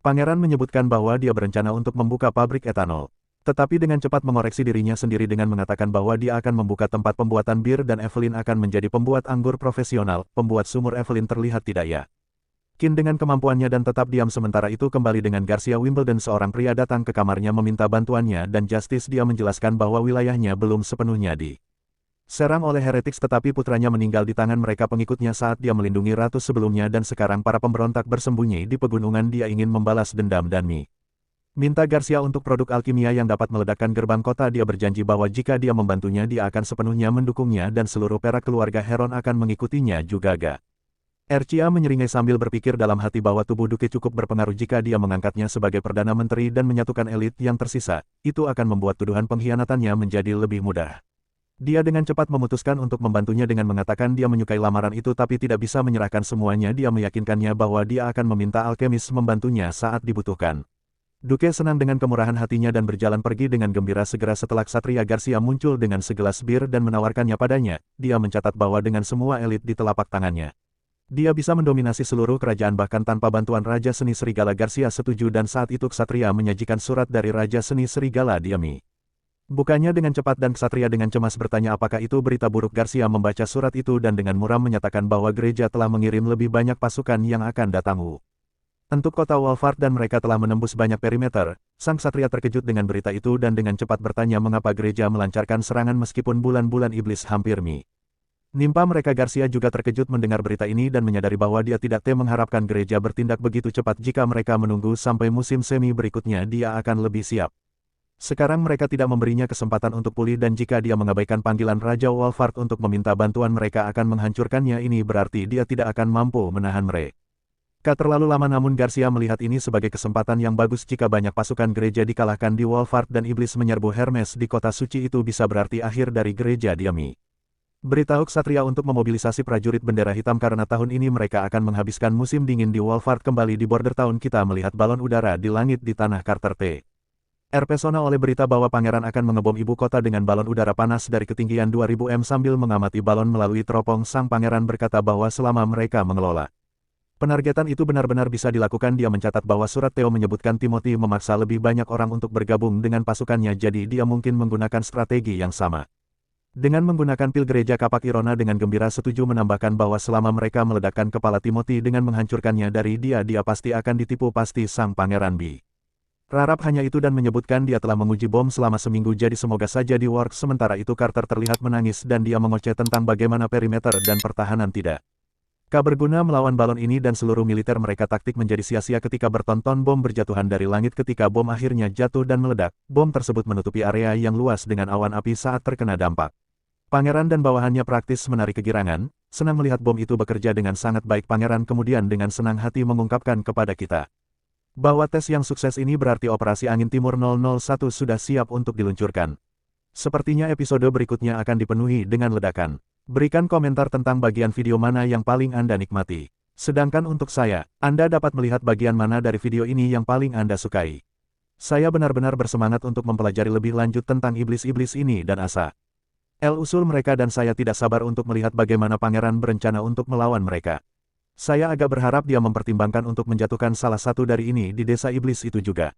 Pangeran menyebutkan bahwa dia berencana untuk membuka pabrik etanol. Tetapi dengan cepat mengoreksi dirinya sendiri dengan mengatakan bahwa dia akan membuka tempat pembuatan bir dan Evelyn akan menjadi pembuat anggur profesional. Pembuat sumur. Evelyn terlihat tidak yakin dengan kemampuannya dan tetap diam. Sementara itu kembali dengan Garcia Wimbledon, seorang pria datang ke kamarnya meminta bantuannya dan Justice. Dia menjelaskan bahwa wilayahnya belum sepenuhnya diserang oleh heretics tetapi putranya meninggal di tangan mereka pengikutnya saat dia melindungi ratu sebelumnya dan sekarang para pemberontak bersembunyi di pegunungan. Dia ingin membalas dendam dan minta Garcia untuk produk alkimia yang dapat meledakkan gerbang kota. Dia berjanji bahwa jika dia membantunya dia akan sepenuhnya mendukungnya dan seluruh perak keluarga Heron akan mengikutinya juga. Ercia menyeringai sambil berpikir dalam hati bahwa tubuh Duke cukup berpengaruh jika dia mengangkatnya sebagai Perdana Menteri dan menyatukan elit yang tersisa. Itu akan membuat tuduhan pengkhianatannya menjadi lebih mudah. Dia dengan cepat memutuskan untuk membantunya dengan mengatakan dia menyukai lamaran itu tapi tidak bisa menyerahkan semuanya. Dia meyakinkannya bahwa dia akan meminta alkemis membantunya saat dibutuhkan. Duke senang dengan kemurahan hatinya dan berjalan pergi dengan gembira. Segera setelah Ksatria Garcia muncul dengan segelas bir dan menawarkannya padanya, dia mencatat bahwa dengan semua elit di telapak tangannya, dia bisa mendominasi seluruh kerajaan bahkan tanpa bantuan Raja Seni Serigala. Garcia setuju dan saat itu Ksatria menyajikan surat dari Raja Seni Serigala. Dia bukanya dengan cepat dan Ksatria dengan cemas bertanya apakah itu berita buruk. Garcia membaca surat itu dan dengan muram menyatakan bahwa gereja telah mengirim lebih banyak pasukan yang akan datang untuk kota Wolfart dan mereka telah menembus banyak perimeter. Sang ksatria terkejut dengan berita itu dan dengan cepat bertanya mengapa gereja melancarkan serangan meskipun bulan-bulan iblis hampir menimpa mereka. Garcia juga terkejut mendengar berita ini dan menyadari bahwa dia tidak mengharapkan gereja bertindak begitu cepat. Jika mereka menunggu sampai musim semi berikutnya dia akan lebih siap. Sekarang mereka tidak memberinya kesempatan untuk pulih dan jika dia mengabaikan panggilan Raja Wolfart untuk meminta bantuan mereka akan menghancurkannya. Ini berarti dia tidak akan mampu menahan mereka terlalu lama. Namun Garcia melihat ini sebagai kesempatan yang bagus. Jika banyak pasukan gereja dikalahkan di Wolfart dan iblis menyerbu Hermes di kota suci itu bisa berarti akhir dari gereja. Dia beritahu Ksatria untuk memobilisasi prajurit bendera hitam karena tahun ini mereka akan menghabiskan musim dingin di Wolfart. Kembali di Border Town kita melihat balon udara di langit di tanah. Carter terpesona oleh berita bahwa pangeran akan mengebom ibu kota dengan balon udara panas dari ketinggian 2000 m. Sambil mengamati balon melalui teropong, sang pangeran berkata bahwa selama mereka mengelola penargetan itu benar-benar bisa dilakukan. Dia mencatat bahwa surat Theo menyebutkan Timothy memaksa lebih banyak orang untuk bergabung dengan pasukannya jadi dia mungkin menggunakan strategi yang sama. Dengan menggunakan pil gereja kapak, Irona dengan gembira setuju menambahkan bahwa selama mereka meledakkan kepala Timothy dengan menghancurkannya dari dia pasti akan ditipu. Pasti sang pangeran rarap hanya itu dan menyebutkan dia telah menguji bom selama seminggu jadi semoga saja di works. Sementara itu Carter terlihat menangis dan dia mengoceh tentang bagaimana perimeter dan pertahanan tidak berguna melawan balon ini dan seluruh militer mereka taktik menjadi sia-sia ketika bertonton bom berjatuhan dari langit. Ketika bom akhirnya jatuh dan meledak, bom tersebut menutupi area yang luas dengan awan api saat terkena dampak. Pangeran dan bawahannya praktis menarik kegirangan, senang melihat bom itu bekerja dengan sangat baik. Pangeran kemudian dengan senang hati mengungkapkan kepada kita bahwa tes yang sukses ini berarti operasi Angin Timur 001 sudah siap untuk diluncurkan. Sepertinya episode berikutnya akan dipenuhi dengan ledakan. Berikan komentar tentang bagian video mana yang paling Anda nikmati. Sedangkan untuk saya, Anda dapat melihat bagian mana dari video ini yang paling Anda sukai. Saya benar-benar bersemangat untuk mempelajari lebih lanjut tentang iblis-iblis ini dan asa Usul mereka dan saya tidak sabar untuk melihat bagaimana pangeran berencana untuk melawan mereka. Saya agak berharap dia mempertimbangkan untuk menjatuhkan salah satu dari ini di desa iblis itu juga.